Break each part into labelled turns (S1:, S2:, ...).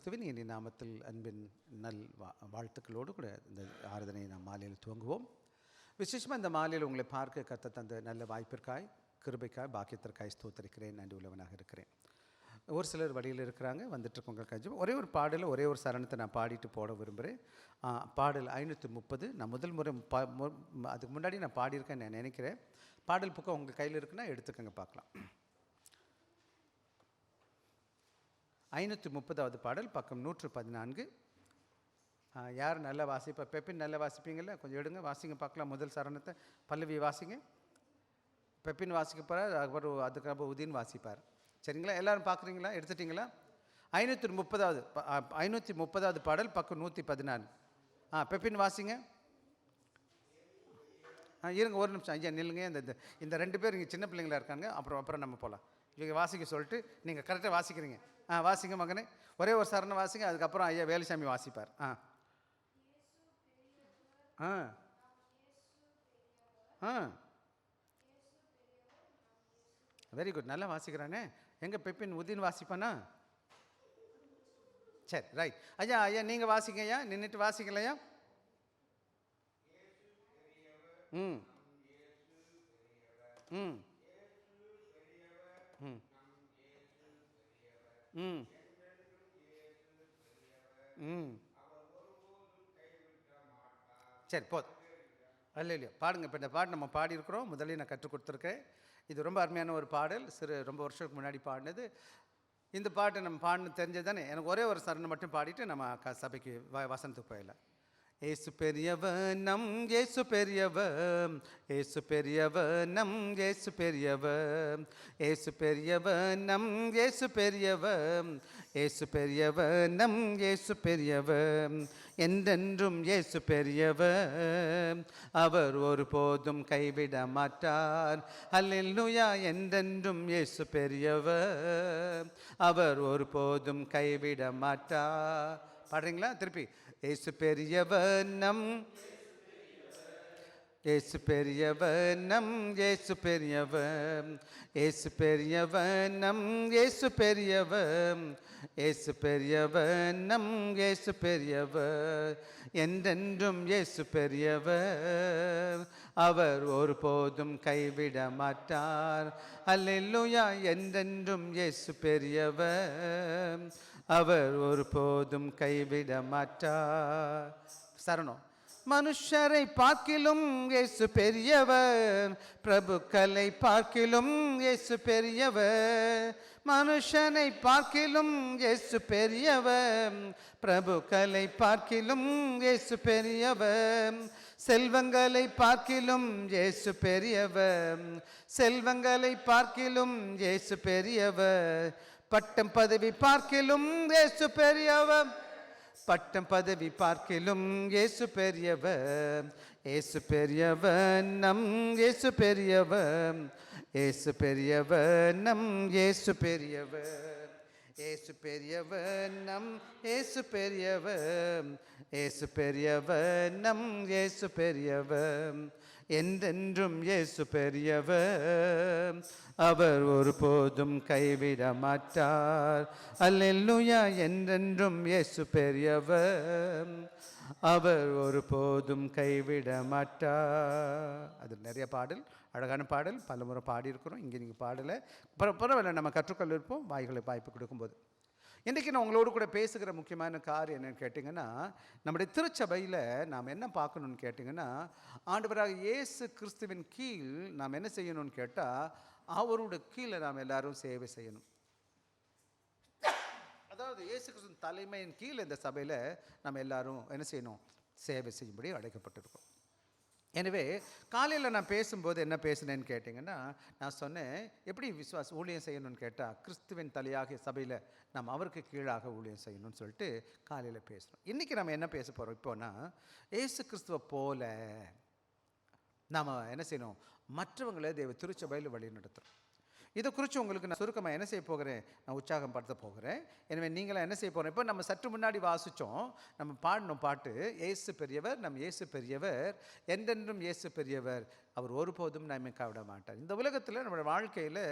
S1: கிறிஸ்துவின் இனி நாமத்தில் அன்பின் நல் வாழ்த்துக்களோடு கூட இந்த ஆராதனையை நாம் மாலையில் துவங்குவோம். விசேஷமாக இந்த மாலையில் உங்களை பார்க்க கத்த தந்த நல்ல வாய்ப்பிற்காய், கிருபைக்காய், பாக்கியத்திற்காய் ஸ்தோத்திரிக்கிறேன், நன்றி உள்ளவனாக இருக்கிறேன். ஒரு சிலர் வழியில் இருக்கிறாங்க, வந்துட்டுருக்கவங்களுக்காச்சும் ஒரே ஒரு பாடலில் ஒரே ஒரு சரணத்தை நான் பாடிட்டு போட விரும்புகிறேன். பாடல் 530. நான் முதல் முறை அதுக்கு முன்னாடி நான் பாடியிருக்கேன் நான் நினைக்கிறேன். பாடல் புக்கம் உங்கள் கையில் இருக்குன்னா எடுத்துக்கங்க பார்க்கலாம். 530வது பாடல், பக்கம் 114. யார் நல்லா வாசிப்பா? பெப்பின் நல்லா வாசிப்பீங்கள? கொஞ்சம் எடுங்க, வாசிங்க பார்க்கலாம். முதல் சரணத்தை பல்லவி வாசிங்க. பெப்பின் வாசிக்க போகிறார், அதுக்கப்புறம் உதயன் வாசிப்பார். சரிங்களா? எல்லோரும் பார்க்குறீங்களா? எடுத்துட்டிங்களா? 530வது பாடல், பக்கம் 114. பெப்பின் வாசிங்க. இருங்க ஒரு நிமிஷம் ஐயா நில்லுங்க. இந்த 2 பேர் இங்கே சின்ன பிள்ளைங்களா இருக்காங்க. அப்புறம் நம்ம போகலாம். இவங்க வாசிக்க சொல்லிட்டு நீங்கள் கரெக்டாக வாசிக்கிறீங்க. வாசிங்க மகனே, ஒரே ஒரு சரணம் வாசிங்க. அதுக்கப்புறம் ஐயா வேலுசாமி வாசிப்பார். வெரி குட், நல்லா வாசிக்கிறானே. எங்கே பெப்பின் உதயன் வாசிப்பானா? சரி, ரைட். ஐயா நீங்கள் வாசிங்க. ஐயா நின்றுட்டு வாசிக்கலையா? ம் ம் ம் ம் ம் சரி, போதும். இல்லையா, பாடுங்க. இப்போ இந்த பாடு நம்ம பாடியிருக்கிறோம், முதல்ல நான் கற்றுக் கொடுத்துருக்கேன். இது ரொம்ப அருமையான ஒரு பாடல், ரொம்ப வருஷத்துக்கு முன்னாடி பாடினது. இந்த பாட்டு நம்ம பாடினு தெரிஞ்சது தானே. எனக்கு ஒரே ஒரு சரணம் மட்டும் பாடிட்டு நம்ம சபைக்கு வசனத்துக்கு போயிடலாம். ஏசு பெரியவர் நம் ஏசு பெரியவர், ஏசு பெரியவர் நம் ஏசு பெரியவர், ஏசு பெரியவர் நம் ஏசு பெரியவர், ஏசு பெரியவர் நம் ஏசு பெரியவர், என்றென்றும் ஏசு பெரியவர், அவர் ஒருபோதும் கைவிட மாட்டார். அல்லேலூயா, என்றென்றும் ஏசு பெரியவர், அவர் ஒருபோதும் கைவிட மாட்டார். பாடுறீங்களா? திருப்பி. ஏசு பெரியவர் நம் ஏசு பெரியவர் நம் ஏசு பெரியவர், ஏசு பெரியவர் நம் ஏசு பெரியவர், ஏசு பெரியவர் நம் ஏசு பெரியவர், என்றென்றும் ஏசு பெரியவர், அவர் ஒருபோதும் கைவிட மாட்டார். அல்லேலூயா, என்றென்றும் ஏசு பெரியவர், அவர் ஒருபோதும் கைவிட மாட்டார். சரணம். மனுஷரை பார்க்கிலும் இயேசு பெரியவர், பிரபுக்களை பார்க்கிலும் இயேசு பெரியவர், மனுஷனை பார்க்கிலும் இயேசு பெரியவர், பிரபுக்களை பார்க்கிலும் இயேசு பெரியவர், செல்வங்களை பார்க்கிலும் இயேசு பெரியவர், செல்வங்களை பார்க்கிலும் இயேசு பெரியவர், பட்டம் பதவி பார்க்கிலும் இயேசு பெரியவர், பட்டம் பதவி பார்க்கிலும் இயேசு பெரியவர், இயேசு பெரியவர் நம் இயேசு பெரியவர், இயேசு பெரியவர் நம் இயேசு பெரியவர், இயேசு பெரியவர் நம் இயேசு பெரியவர், இயேசு பெரியவர் நம் இயேசு பெரியவர், என்றென்றும் இயேசு பெரியவர், அவர் ஒருபோதும் கைவிட மாட்டார். அல்லேலூயா, என்றென்றும் இயேசு பெரியவர், அவர் ஒருபோதும் கைவிட மாட்டார். அது நிறைய பாடல், அழகான பாடல், பலமுறை பாடியிருக்கிறோம். இங்கே நீங்கள் பாடலை பரவாயில்ல, நம்ம கற்றுக்கொள்ள இருப்போம் வாய்களை வாய்ப்பு கொடுக்கும்போது. இன்றைக்கி நான் உங்களோடு கூட பேசுகிற முக்கியமான காரியம் என்னென்னு கேட்டிங்கன்னா, நம்முடைய திருச்சபையில் நாம் என்ன பார்க்கணுன்னு கேட்டிங்கன்னா, ஆண்டவராக இயேசு கிறிஸ்துவின் கீழ் நாம் என்ன செய்யணும்னு கேட்டால், அவருடைய கீழே நாம் எல்லாரும் சேவை செய்யணும். அதாவது இயேசு கிறிஸ்துவின் தலைமையின் கீழே இந்த சபையில் நம்ம எல்லாரும் என்ன செய்யணும்? சேவை செய்யும்படி அழைக்கப்பட்டிருக்கோம். எனவே காலையில் நான் பேசும்போது என்ன பேசினேன்னு கேட்டிங்கன்னா, நான் சொன்னேன் எப்படி ஊழியம் செய்யணும்னு கேட்டால், கிறிஸ்துவின் தலையாகிய சபையில் நாம் அவருக்கு கீழாக ஊழியம் செய்யணும்னு சொல்லிட்டு காலையில் பேசணும். இன்றைக்கி நம்ம என்ன பேச போகிறோம் இப்போனா, இயேசு கிறிஸ்துவை போல நாம் என்ன செய்யணும்? மற்றவங்களை திருச்சபையில் வழி நடத்துகிறோம். இதை குறித்து உங்களுக்கு நான் சுருக்கமாக என்ன செய்ய போகிறேன்? நான் உற்சாகம் படுத்த போகிறேன். எனவே நீங்களாம் என்ன செய்ய போகிறேன்? இப்போ நம்ம சற்று முன்னாடி வாசித்தோம், நம்ம பாடினோம் பாட்டு, இயேசு பெரியவர் நம் இயேசு பெரியவர், என்றென்றும் இயேசு பெரியவர், அவர் ஒருபோதும் நம்மை கைவிட மாட்டார். இந்த உலகத்தில் நம்முடைய வாழ்க்கையில்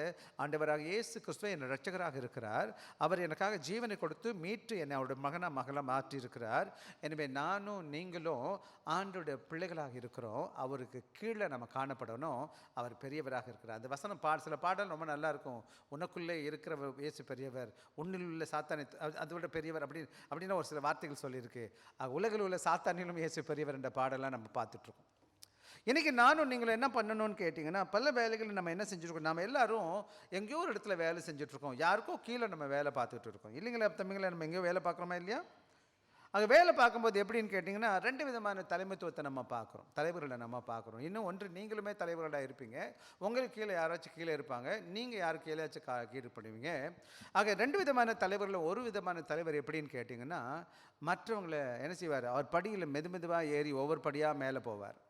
S1: ஆண்டவராக இயேசு கிறிஸ்துவ என் இரட்சகராக இருக்கிறார். அவர் எனக்காக ஜீவனை கொடுத்து மீட்டு என்னை அவருடைய மகளாக மாற்றி இருக்கிறார். எனவே நானும் நீங்களும் ஆண்டோடைய பிள்ளைகளாக இருக்கிறோம். அவருக்கு கீழே நம்ம காணப்படணும். அவர் பெரியவராக இருக்கிறார். அந்த வசனம் சில பாடல் ரொம்ப நல்லா இருக்கும். உனக்குள்ளே இருக்கிற இயேசு பெரியவர், உன்னில் உள்ள சாத்தானை அதை விட பெரியவர் அப்படின்னு ஒரு சில வார்த்தைகள் சொல்லியிருக்கு. உலகில் உள்ள சாத்தானிலும் இயேசு பெரியவர் என்ற பாடலாம் நம்ம பார்த்துட்ருக்கோம். இன்றைக்கி நானும் நீங்களும் என்ன பண்ணணும்னு கேட்டிங்கன்னா, பல வேலைகள் நம்ம என்ன செஞ்சுருக்கோம். நம்ம எல்லோரும் எங்கேயோ ஒரு இடத்துல வேலை செஞ்சுட்ருக்கோம். யாருக்கோ கீழே நம்ம வேலை பார்த்துட்டு இருக்கோம். இல்லைங்களா தம்பிங்களா? நம்ம எங்கேயோ வேலை பார்க்குறோமா இல்லையா? அது வேலை பார்க்கும்போது எப்படின்னு கேட்டிங்கன்னா, 2 விதமான தலைமைத்துவத்தை நம்ம பார்க்குறோம், தலைவர்களை நம்ம பார்க்குறோம். இன்னும் ஒன்று, நீங்களுமே தலைவர்களாக இருப்பீங்க. உங்களுக்கு கீழே யாராச்சும் கீழே இருப்பாங்க, நீங்கள் யார் கீழேயாச்சும் கீழே பண்ணுவீங்க. ஆக 2 விதமான தலைவர்களில் ஒரு விதமான தலைவர் எப்படின்னு கேட்டிங்கன்னா, மற்றவங்களை என்ன செய்வார், அவர் படியில் மெதுவாக ஏறி ஒவ்வொரு படியாக மேலே போவார்.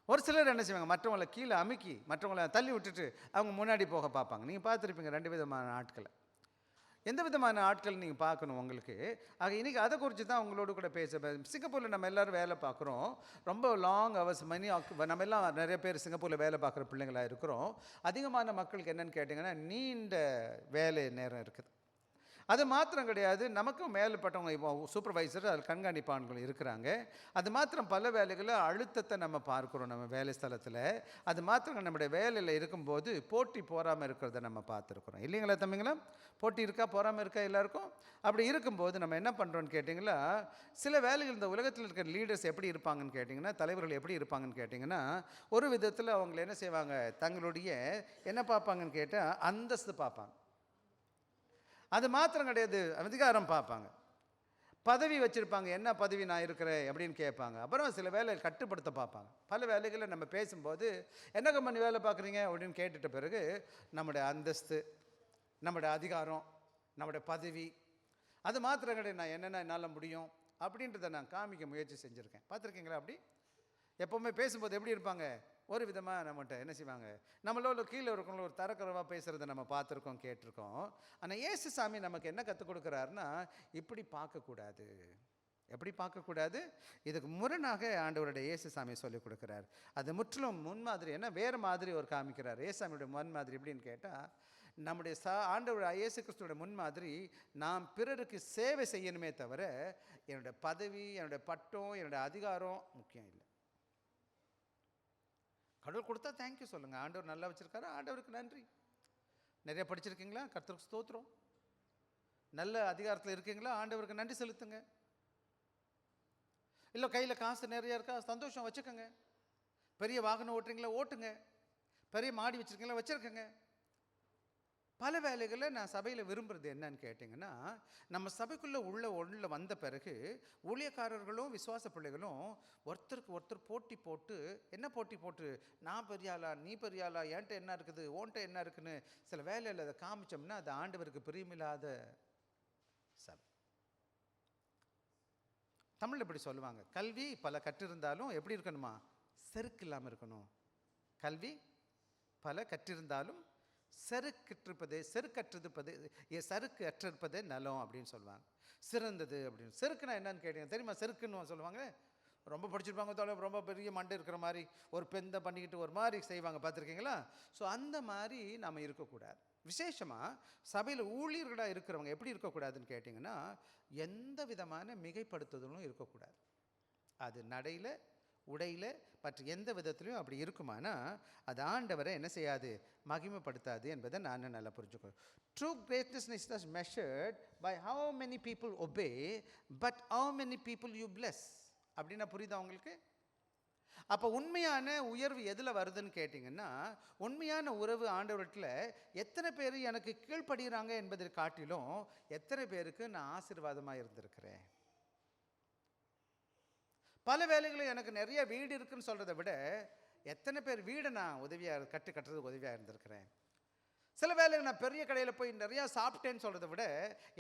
S1: ஒரு சிலர் என்ன செய்வாங்க, மற்றவங்களை கீழே அமுக்கி மற்றவங்களை தள்ளி விட்டுட்டு அவங்க முன்னாடி போக பார்ப்பாங்க. நீங்கள் பார்த்துருப்பீங்க 2 விதமான ஆட்களை. எந்த விதமான ஆட்கள் நீங்கள் பார்க்கணும் உங்களுக்கு. ஆக இன்றைக்கி அதை குறித்து தான் உங்களோடு கூட சிங்கப்பூரில் நம்ம எல்லோரும் வேலை பார்க்குறோம். ரொம்ப லாங் ஹவர்ஸ் நம்ம எல்லாம் நிறைய பேர் சிங்கப்பூரில் வேலை பார்க்குற பிள்ளைங்களாக இருக்கிறோம். அதிகமான மக்களுக்கு என்னென்னு கேட்டிங்கன்னா, நீண்ட வேலை நேரம் இருக்குது. அது மாத்திரம் கிடையாது, நமக்கும் மேலப்பட்டவங்க இப்போ சூப்பர்வைசர், அதில் கண்காணிப்பான்கள் இருக்கிறாங்க. அது மாத்திரம் பல வேலைகளில் அழுத்தத்தை நம்ம பார்க்குறோம் நம்ம வேலை ஸ்தலத்தில். அது மாத்திரம் நம்முடைய வேலையில் இருக்கும்போது போட்டி போகாமல் இருக்கிறத நம்ம பார்த்துருக்குறோம். இல்லைங்களா தம்பிங்களா? போட்டி இருக்கா, போகாமல் இருக்கா எல்லாருக்கும்? அப்படி இருக்கும்போது நம்ம என்ன பண்ணுறோன்னு கேட்டிங்கன்னா, சில வேலைகள் இந்த உலகத்தில் இருக்கிற லீடர்ஸ் எப்படி இருப்பாங்கன்னு கேட்டிங்கன்னா, தலைவர்கள் எப்படி இருப்பாங்கன்னு கேட்டிங்கன்னா, ஒரு விதத்தில் அவங்களை என்ன செய்வாங்க, தங்களுடைய என்ன பார்ப்பாங்கன்னு கேட்டால் அந்தஸ்து பார்ப்பாங்க. அது மாத்திரம் கிடையாது, அதிகாரம் பார்ப்பாங்க. பதவி வச்சுருப்பாங்க. என்ன பதவி நான் இருக்கிறேன் அப்படின்னு கேட்பாங்க. அப்புறம் சில வேலைகள் கட்டுப்படுத்த பார்ப்பாங்க. பல வேலைகளில் நம்ம பேசும்போது என்ன கம்பெனி வேலை பார்க்குறீங்க அப்படின்னு கேட்டுட்ட பிறகு நம்முடைய அந்தஸ்து, நம்முடைய அதிகாரம், நம்முடைய பதவி, அது மாத்திரம் கிடையாது, நான் என்னென்ன என்னால் முடியும் அப்படின்றத நான் காமிக்க முயற்சி செஞ்சுருக்கேன். பார்த்துருக்கீங்களா? அப்படி எப்போவுமே பேசும்போது எப்படி இருப்பாங்க, ஒரு விதமாக நம்மகிட்ட என்ன செய்வாங்க, நம்மளோட கீழே இருக்கவங்கள ஒரு தரக்குறைவாக பேசுகிறத நம்ம பார்த்துருக்கோம், கேட்டிருக்கோம். ஆனால் இயேசு சாமி நமக்கு என்ன கற்றுக் கொடுக்குறாருன்னா, இப்படி பார்க்கக்கூடாது. எப்படி பார்க்கக்கூடாது? இதுக்கு முரணாக ஆண்டவருடைய இயேசு சாமி சொல்லிக் கொடுக்குறார். அது முற்றிலும் முன்மாதிரி, என்ன வேறு மாதிரி ஒரு காமிக்கிறார். இயேசு சாமியுடைய முன்மாதிரி எப்படின்னு கேட்டால், நம்முடைய ஆண்டவர் இயேசு கிறிஸ்துவோட முன்மாதிரி, நாம் பிறருக்கு சேவை செய்யணுமே தவிர என்னுடைய பதவி, என்னுடைய பட்டம், என்னுடைய அதிகாரம் முக்கியம் இல்லை. கடவுள் கொடுத்தா தேங்க்யூ சொல்லுங்கள். ஆண்டவர் நல்லா வச்சுருக்காரு, ஆண்டவருக்கு நன்றி. நிறைய படிச்சிருக்கீங்களா? கர்த்தருக்கு ஸ்தோத்திரம். நல்ல அதிகாரத்தில் இருக்கீங்களா? ஆண்டவருக்கு நன்றி செலுத்துங்க. இல்லை கையில் காசு நிறையா இருக்கா? சந்தோஷம், வச்சுக்கோங்க. பெரிய வாகனம் ஓட்டுறீங்களா? ஓட்டுங்க. பெரிய மாடி வச்சுருக்கீங்களா? வச்சுருக்கங்க. பல வேலைகளில் நான் சபையில் விரும்புகிறது என்னன்னு கேட்டிங்கன்னா, நம்ம சபைக்குள்ளே உள்ள வந்த பிறகு ஊழியக்காரர்களும் விசுவாச பிள்ளைகளும் ஒருத்தருக்கு ஒருத்தர் போட்டி போட்டு, என்ன போட்டி போட்டு, நான் பெரியாளா, நீ பெரியாளா, என்கிட்ட என்ன இருக்குது, ஓன்ட்ட என்ன இருக்குன்னு சில வேலையில் அதை காமிச்சோம்னா அது ஆண்டவருக்கு பிரியமில்லாத சபை. தமிழ் இப்படி சொல்லுவாங்க, கல்வி பல கற்றிருந்தாலும் எப்படி இருக்கணுமா, செருக்கு இல்லாமல் இருக்கணும். கல்வி பல கற்றிருந்தாலும் செருக்கு அற்றிருப்பதே நலம் அப்படின்னு சொல்லுவாங்க. சிறந்தது அப்படின்னு. செருக்குனா என்னன்னு கேட்டீங்க தெரியுமா? செருக்குன்னு சொல்லுவாங்க. ரொம்ப படிச்சிருப்பாங்க, ரொம்ப பெரிய மண்டை இருக்கிற மாதிரி ஒரு பெந்தை பண்ணிக்கிட்டு ஒரு மாதிரி செய்வாங்க, பார்த்துருக்கீங்களா? ஸோ அந்த மாதிரி நம்ம இருக்கக்கூடாது. விசேஷமாக சபையில் ஊழியர்களாக இருக்கிறவங்க எப்படி இருக்கக்கூடாதுன்னு கேட்டிங்கன்னா, எந்த விதமான மிகைப்படுத்துதலும் இருக்கக்கூடாது. அது நடையில், உடையில், மற்ற எந்த விதத்துலையும் அப்படி இருக்குமானா அது ஆண்டவரை என்ன செய்யாது, மகிமைப்படுத்தாது என்பதை நான் நல்லா புரிஞ்சுக்கணும். True greatness is measured by how many people obey but how many people you bless. அப்படின்னா புரியுதா உங்களுக்கு? அப்போ உண்மையான உயர்வு எதில் வருதுன்னு கேட்டிங்கன்னா, உண்மையான உறவு ஆண்டவரத்தில் எத்தனை பேர் எனக்கு கீழ்ப்படுகிறாங்க என்பதை காட்டிலும் எத்தனை பேருக்கு நான் ஆசீர்வாதமாக இருந்திருக்கிறேன். பல வேலைகளில் எனக்கு நிறைய வீடு இருக்குன்னு சொல்கிறத விட எத்தனை பேர் வீடை நான் கட்டுறதுக்கு உதவியாக இருந்திருக்கிறேன். சில வேலைகள் நான் பெரிய கடையில் போய் நிறையா சாப்பிட்டேன்னு சொல்கிறத விட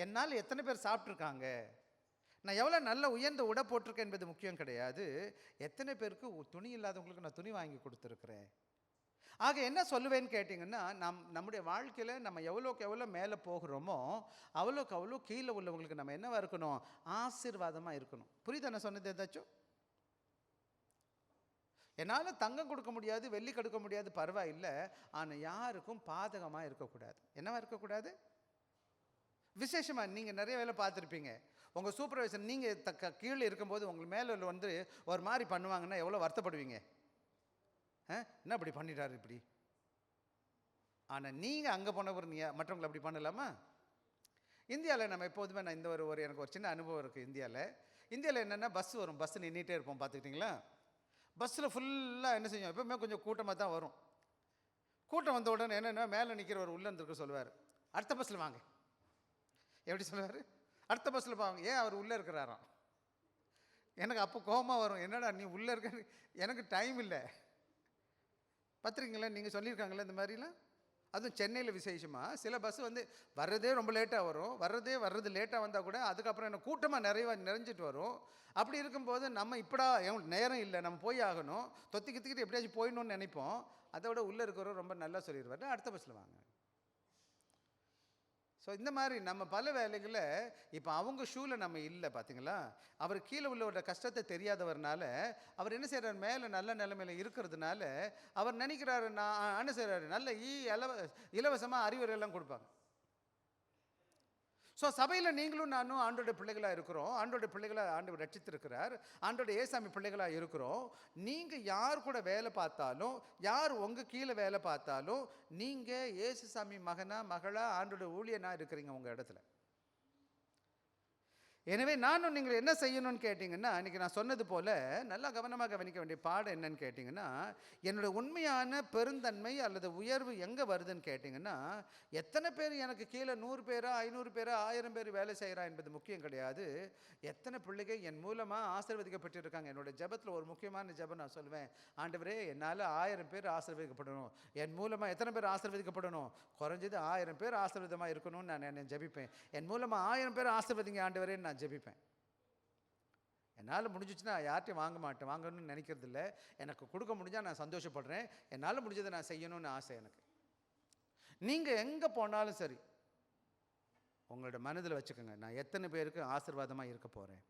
S1: என்னால் எத்தனை பேர் சாப்பிட்ருக்காங்க, நான் எவ்வளோ நல்ல உயர்ந்த உடை போட்டிருக்கேன் என்பது முக்கியம் கிடையாது, எத்தனை பேருக்கு துணி இல்லாதவங்களுக்கு நான் துணி வாங்கி கொடுத்துருக்குறேன். ஆக என்ன சொல்லுவேன்னு கேட்டிங்கன்னா, நம்முடைய வாழ்க்கையில் நம்ம எவ்வளோக்கு எவ்வளோ மேலே போகிறோமோ அவ்வளோக்கு அவ்வளோ கீழே உள்ளவங்களுக்கு நம்ம என்னவாக இருக்கணும், ஆசீர்வாதமாக இருக்கணும். புரியுது என்ன சொன்னது? ஏதாச்சும் என்னால் தங்கம் கொடுக்க முடியாது, வெள்ளி கொடுக்க முடியாது, பரவாயில்லை. ஆனால் யாருக்கும் பாதகமாக இருக்கக்கூடாது. என்னவா இருக்கக்கூடாது? விசேஷமாக நீங்கள் நிறைய வேலை பார்த்துருப்பீங்க. உங்கள் சூப்பர்வைசர் நீங்கள் கீழே இருக்கும்போது உங்கள் மேலே வந்து ஒரு மாதிரி பண்ணுவாங்கன்னா எவ்வளோ வருத்தப்படுவீங்க? என்ன இப்படி பண்ணிட்டாரு இப்படி. ஆனால் நீங்கள் அங்கே போனவர் மற்றவங்களை அப்படி பண்ணலாமா? இந்தியாவில் நம்ம எப்போதுமே நான் இந்த ஒரு எனக்கு ஒரு சின்ன அனுபவம் இருக்குது. இந்தியாவில் என்னென்னா பஸ் வரும், பஸ் நின்றுட்டே இருப்போம் பார்த்துக்கிட்டிங்களா? பஸ்ஸில் ஃபுல்லாக என்ன செய்யும், எப்போவுமே கொஞ்சம் கூட்டமாக தான் வரும். கூட்டம் வந்த உடனே என்னென்னா மேலே நிற்கிறவர் உள்ளே இருந்திருக்க சொல்லுவார், அடுத்த பஸ்ஸில் வாங்க. எப்படி சொல்லுவார்? அடுத்த பஸ்ஸில் வாங்க. ஏன் அவர் உள்ளே இருக்கிறாராம். எனக்கு அப்போ கோபமாக வரும், என்னடா நீ உள்ளே இருக்க, எனக்கு டைம் இல்லை. பார்த்துருக்கீங்களா? நீங்கள் சொல்லியிருக்காங்களே இந்த மாதிரிலாம். அதுவும் சென்னையில் விசேஷமாக சில பஸ் வந்து வர்றதே ரொம்ப லேட்டாக வரும். வர்றது லேட்டாக வந்தால் கூட அதுக்கப்புறம் என்ன கூட்டமாக நிறைஞ்சிட்டு வரும். அப்படி இருக்கும்போது நம்ம இப்படா நேரம் இல்லை, நம்ம போய் ஆகணும், தொத்திக்கிட்டு எப்படியாச்சும் போயிடணும்னு நினைப்போம். அதை விட உள்ளே இருக்கிறவர் ரொம்ப நல்லா சொல்லிடுவார், அடுத்த பஸ்ஸில் வாங்க. ஸோ இந்த மாதிரி நம்ம பல வேலைகளில் இப்போ அவங்க ஷூவில் நம்ம இல்லை. பார்த்தீங்களா? அவர் கீழே உள்ளவரோட கஷ்டத்தை தெரியாதவர்னால அவர் என்ன செய்கிறார், மேலே நல்ல நிலைமையில் இருக்கிறதுனால அவர் நினைக்கிறாரு, நான் என்ன செய்கிறாரு, நல்ல இலவசமாக அறிவுரையெல்லாம் கொடுப்பாங்க. ஸோ சபையில் நீங்களும் நானும் ஆண்டோட பிள்ளைகளாக இருக்கிறோம். ஆண்டோட பிள்ளைகளாக ஆண்டவர் ரட்சித்திருக்கிறார். ஆண்டோட ஏசாமி பிள்ளைகளாக இருக்கிறோம். நீங்கள் யார் கூட வேலை பார்த்தாலும், யார் உங்கள் கீழே வேலை பார்த்தாலும், நீங்கள் ஏசுசாமி மகனா மகளா ஆண்டோட ஊழியனா இருக்கிறீங்க உங்கள் இடத்துல. எனவே நானும் நீங்கள் என்ன செய்யணும்னு கேட்டிங்கன்னா, இன்றைக்கி நான் சொன்னது போல் நல்லா கவனமாக கவனிக்க வேண்டிய பாடம் என்னன்னு கேட்டிங்கன்னா, என்னோடய உண்மையான பெருந்தன்மை அல்லது உயர்வு எங்கே வருதுன்னு கேட்டிங்கன்னா, எத்தனை பேர் எனக்கு கீழே 100 பேரா 500 பேரா 1000 பேர் வேலை செய்கிறா என்பது முக்கியம் கிடையாது. எத்தனை பிள்ளைகள் என் மூலமாக ஆசீர்வதிக்கப்பட்டிருக்காங்க. என்னோடய ஜெபத்தில் ஒரு முக்கியமான ஜெபம் நான் சொல்லுவேன், ஆண்டவரே என்னால் 1000 பேர் ஆசீர்வதிக்கப்படணும். என் மூலமாக எத்தனை பேர் ஆசீர்வதிக்கப்படணும்? குறைஞ்சது 1000 பேர் ஆசீர்வாதமாக இருக்கணும்னு நான் ஜெபிப்பேன். என் மூலமாக 1000 பேர் ஆசீர்வதிங்க ஆண்டவரே நான் ஜெபிப்பேன். என்னால் முடிஞ்சிச்சுன்னா யார்ட்டையும் வாங்கணும்னு நினைக்கிறது இல்லை. எனக்கு கொடுக்க முடிஞ்சால் நான் சந்தோஷப்படுறேன். என்னால் முடிஞ்சதை நான் செய்யணும்னு ஆசை எனக்கு. நீங்கள் எங்கே போனாலும் சரி உங்களோட மனதில் வச்சுக்கோங்க, நான் எத்தனை பேருக்கு ஆசீர்வாதமாக இருக்க போகிறேன்.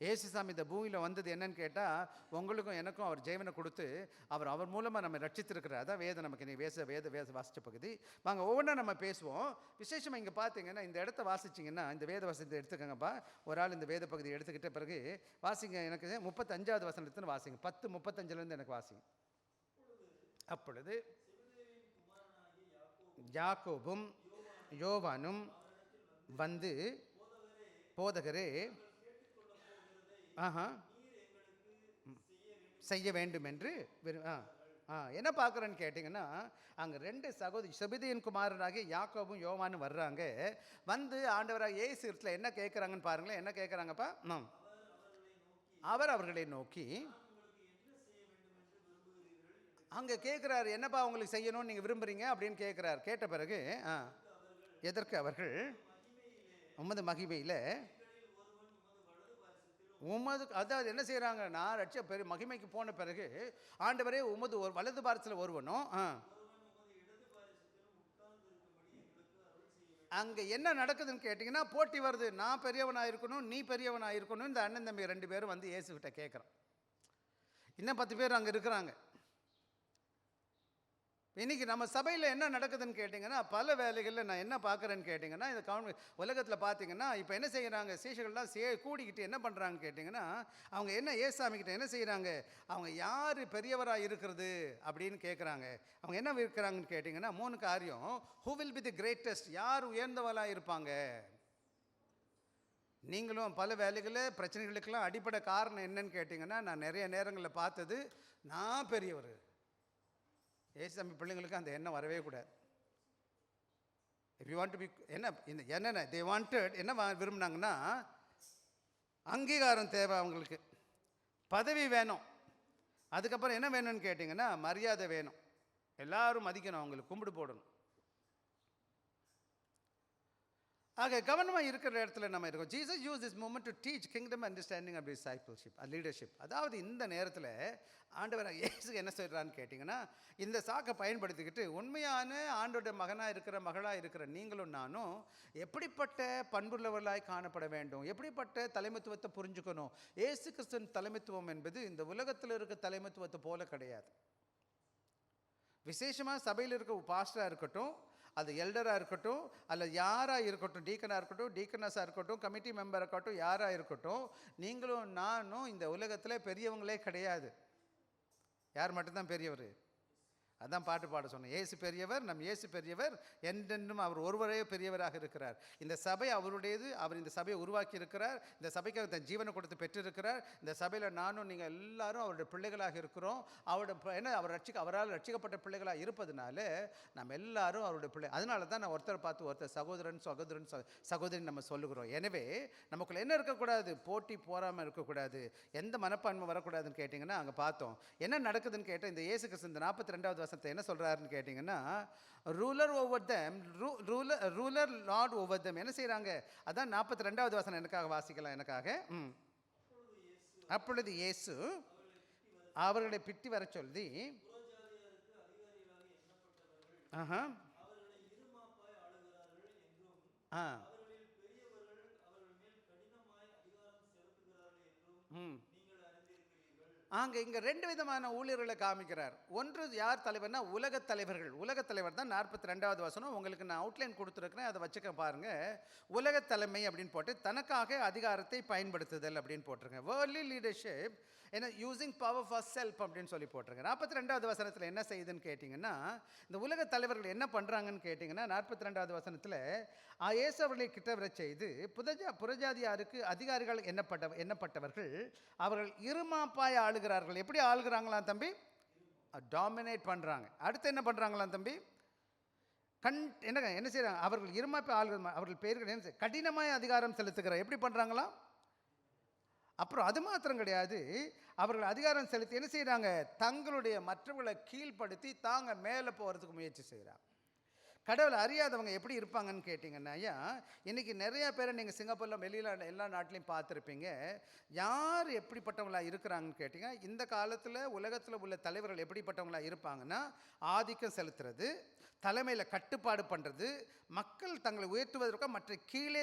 S1: ஏசுசாமி இந்த பூமியில் வந்தது என்னன்னு கேட்டால், உங்களுக்கும் எனக்கும் அவர் ஜீவனை கொடுத்து அவர் மூலமாக நம்ம ரட்சித்திருக்கிறார். அதான் வேதம் நமக்கு நீ வேத வாசித்த பகுதி. வாங்க ஒவ்வொன்றா நம்ம பேசுவோம். விசேஷமாக இங்கே பார்த்தீங்கன்னா இந்த இடத்த வாசிச்சிங்கன்னா, இந்த வேத வசனத்தை எடுத்துக்கங்கப்பா. ஒரு ஆள் இந்த வேத பகுதியை எடுத்துக்கிட்ட பிறகு வாசிங்க. எனக்கு 35வது வசனத்துன்னு வாசிங்க. 10:35 எனக்கு வாசிங்க. அப்பொழுது யாக்கோபும் யோவானும் வந்து, போதகரே செய்ய வேண்டும் என்று என்ன பார்க்குறேன்னு கேட்டிங்கன்னா, அங்கே 2 சகோதரி செபெதேயின் குமாரனாகிய யாக்கோபும் யோவானும் வர்றாங்க. வந்து ஆண்டவராக இயேசு இடத்துல என்ன கேட்குறாங்கன்னு பாருங்களேன். என்ன கேட்குறாங்கப்பா? அவர் அவர்களை நோக்கி அங்கே கேட்குறாரு, என்னப்பா உங்களுக்கு செய்யணும்னு நீங்கள் விரும்புகிறீங்க அப்படின்னு கேட்குறாரு. கேட்ட பிறகு எதற்கு அவர்கள் உமது மகிமையில் அதாவது என்ன செய்கிறாங்க, நான் பெரிய மகிமைக்கு போன பிறகு ஆண்டவரே உமது ஒரு வலது பாரத்தில் ஒருவனும் அங்கே என்ன நடக்குதுன்னு கேட்டிங்கன்னா, போட்டி வருது. நான் பெரியவனாக இருக்கணும், நீ பெரியவனாக இருக்கணும். இந்த அண்ணன் தம்பி 2 பேரும் வந்து இயேசுகிட்ட கேட்குறான். இன்னும் 10 பேர் அங்கே இருக்கிறாங்க. இன்றைக்கி நம்ம சபையில் என்ன நடக்குதுன்னு கேட்டிங்கன்னா, பல வேலைகளில் நான் என்ன பார்க்குறேன்னு கேட்டிங்கன்னா, இந்த உலகத்தில் பார்த்தீங்கன்னா இப்போ என்ன செய்கிறாங்க, சீஷர்கள்லாம் கூடிக்கிட்டு என்ன பண்ணுறாங்கன்னு கேட்டிங்கன்னா, அவங்க என்ன ஏசாமிக்கிட்ட என்ன செய்கிறாங்க, அவங்க யார் பெரியவராக இருக்கிறது அப்படின்னு கேட்குறாங்க. அவங்க என்ன இருக்கிறாங்கன்னு கேட்டிங்கன்னா 3 காரியம். Who will be the greatest, யார் உயர்ந்தவளாக இருப்பாங்க. நீங்களும் பல வேலைகளில் பிரச்சனைகளுக்கெல்லாம் அடிப்படை காரணம் என்னன்னு கேட்டிங்கன்னா, நான் நிறைய நேரங்களில் பார்த்தது, நான் பெரியவர். ஏசாமி பிள்ளைங்களுக்கு அந்த எண்ணம் வரவே கூடாது. If you want to be என்னென்ன தே வாண்டட் என்ன விரும்பினாங்கன்னா, அங்கீகாரம் தேவை, அவங்களுக்கு பதவி வேணும். அதுக்கப்புறம் என்ன வேணும்னு கேட்டிங்கன்னா, மரியாதை வேணும். எல்லாரும் மதிக்கணும், அவங்களுக்கு கும்பிடு போடணும். ஆக கவனமாக இருக்கிற இடத்துல நம்ம இருக்கோம். Jesus use this moment to teach kingdom understanding and discipleship leadership. அதாவது இந்த நேரத்தில் ஆண்டவர் இயேசு என்ன சொல்கிறான்னு கேட்டிங்கன்னா, இந்த சாக்கை பயன்படுத்திக்கிட்டு உண்மையான ஆண்டோட மகனாக இருக்கிற மகளாக இருக்கிற நீங்களும் நானும் எப்படிப்பட்ட பண்புள்ளவர்களாய் காணப்பட வேண்டும், எப்படிப்பட்ட தலைமைத்துவத்தை புரிஞ்சுக்கணும். இயேசு கிறிஸ்துவின் தலைமைத்துவம் என்பது இந்த உலகத்தில் இருக்க தலைமைத்துவத்தை போல கிடையாது. விசேஷமாக சபையில் இருக்க பாஸ்டராக இருக்கட்டும், அது எல்டராக இருக்கட்டும், அல்ல யாராக இருக்கட்டும், டீக்கனாக இருக்கட்டும், டீக்கனஸாக இருக்கட்டும், கமிட்டி மெம்பராக இருக்கட்டும், யாராக இருக்கட்டும், நீங்களும் நானும் இந்த உலகத்தில் பெரியவங்களே கிடையாது. யார் மட்டும்தான் பெரியவர்? அதான் பாட்டு பாட சொன்னேன். இயேசு பெரியவர், நம் இயேசு பெரியவர், என்றென்றும் அவர் ஒருவரே பெரியவராக இருக்கிறார். இந்த சபை அவருடையது. அவர் இந்த சபையை உருவாக்கி இருக்கிறார். இந்த சபைக்கு தன் ஜீவனை கொடுத்து பெற்றிருக்கிறார். இந்த சபையில் நானும் நீங்கள் எல்லாரும் அவருடைய பிள்ளைகளாக இருக்கிறோம். அவரால் ரட்சிக்கப்பட்ட பிள்ளைகளாக இருப்பதுனால நம்ம எல்லாரும் அவருடைய பிள்ளை. அதனால தான் நான் ஒருத்தரை பார்த்து ஒருத்தர் சகோதரன் சகோதரி நம்ம சொல்லுகிறோம். எனவே நமக்குள்ள என்ன இருக்கக்கூடாது? போட்டி போராமல் இருக்கக்கூடாது. எந்த மனப்பான்மை வரக்கூடாதுன்னு கேட்டிங்கன்னா, அங்கே பார்த்தோம் என்ன நடக்குதுன்னு கேட்டால், இந்த இயேசு கிறிஸ்து இந்த 42வது என்ன சொல்றாருன்னு கேட்டீங்கன்னா, ruler over them, ruler Lord over them. என்ன செய்யறாங்க? அதான் 42வது வசனம் எனக்காக வாசிக்கலாம். எனக்காக. அப்பொழுது இயேசு அவர்களை பிட்டி வர சொல்லி, அங்கே இங்கே 2 விதமான ஊழியர்களை காமிக்கிறார். ஒன்று யார் தலைவர்னா, உலகத் தலைவர்கள். உலகத் தலைவர் தான் 42வது வசனம். உங்களுக்கு நான் அவுட்லைன் கொடுத்துருக்கிறேன், அதை வச்சுக்க பாருங்கள். உலகத் தலைமை அப்படின்னு போட்டு தனக்காக அதிகாரத்தை பயன்படுத்துதல் அப்படின்னு போட்டிருக்கேன். வேர்ல்ட்லி லீடர்ஷிப் என்ன யூசிங் பவர் ஃபார் செல்ஃப் அப்படின்னு சொல்லி போட்டிருக்கேன். 42வது வசனத்தில் என்ன செய்யுதுன்னு கேட்டிங்கன்னா, இந்த உலக தலைவர்கள் என்ன பண்ணுறாங்கன்னு கேட்டிங்கன்னா, 42வது வசனத்தில் இயேசு அவர்களை கிட்ட வர செய்து, புறஜாதியாருக்கு அதிகாரிகள் எண்ணப்பட்டவர்கள் அவர்கள் இருமாப்பாய் ஆளுகிறார்கள். எப்படி ஆளுகிறாங்களாம் தம்பி? டாமினேட் பண்ணுறாங்க. அடுத்து என்ன பண்ணுறாங்களாம் தம்பி? என்ன செய்கிறாங்க? அவர்கள் இருமாப்பாய் ஆளுகிற அவர்கள் பெயர்கள் என்ன கடினமாய் அதிகாரம் செலுத்துகிறார். எப்படி பண்ணுறாங்களாம்? அப்புறம் அது மாத்திரம் கிடையாது, அவர்கள் அதிகாரம் செலுத்தி என்ன செய்கிறாங்க? தங்களுடைய மற்றவர்களை கீழ்ப்படுத்தி தாங்க மேலே போகிறதுக்கு முயற்சி செய்கிறாங்க. கடவுளை அறியாதவங்க எப்படி இருப்பாங்கன்னு கேட்டிங்கன்னா, ஐயா இன்றைக்கி நிறையா பேரை நீங்கள் சிங்கப்பூரில் வெளியில் எல்லா நாட்டிலையும் பார்த்துருப்பீங்க. யார் எப்படிப்பட்டவங்களாக இருக்கிறாங்கன்னு கேட்டிங்கன்னா, இந்த காலத்தில் உலகத்தில் உள்ள தலைவர்கள் எப்படிப்பட்டவங்களாக இருப்பாங்கன்னா, ஆதிக்கம் செலுத்துறது, தலைமையில் கட்டுப்பாடு பண்ணுறது, மக்கள் தங்களை உயர்த்துவதற்காக மற்ற கீழே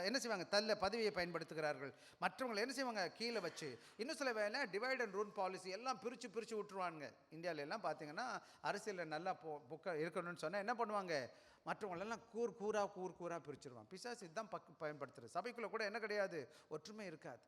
S1: என்ன செய்வாங்க? தள்ள பதவியை பயன்படுத்துகிறார்கள். மற்றவங்களை என்ன செய்வாங்க? கீழே வச்சு. இன்னும் சில வேலை டிவைட் அண்ட் ரூல் பாலிசி எல்லாம் பிரித்து விட்டுருவாங்க. இந்தியாவில எல்லாம் பார்த்தீங்கன்னா, அரசியலில் நல்லா புக்க இருக்கணும்னு சொன்னால் என்ன பண்ணுவாங்க? மற்றவங்களெல்லாம் கூறாக பிரிச்சுருவாங்க. பிசாசு இதுதான் பயன்படுத்துறது. சபைக்குள்ளே கூட என்ன கிடையாது? ஒற்றுமை இருக்காது.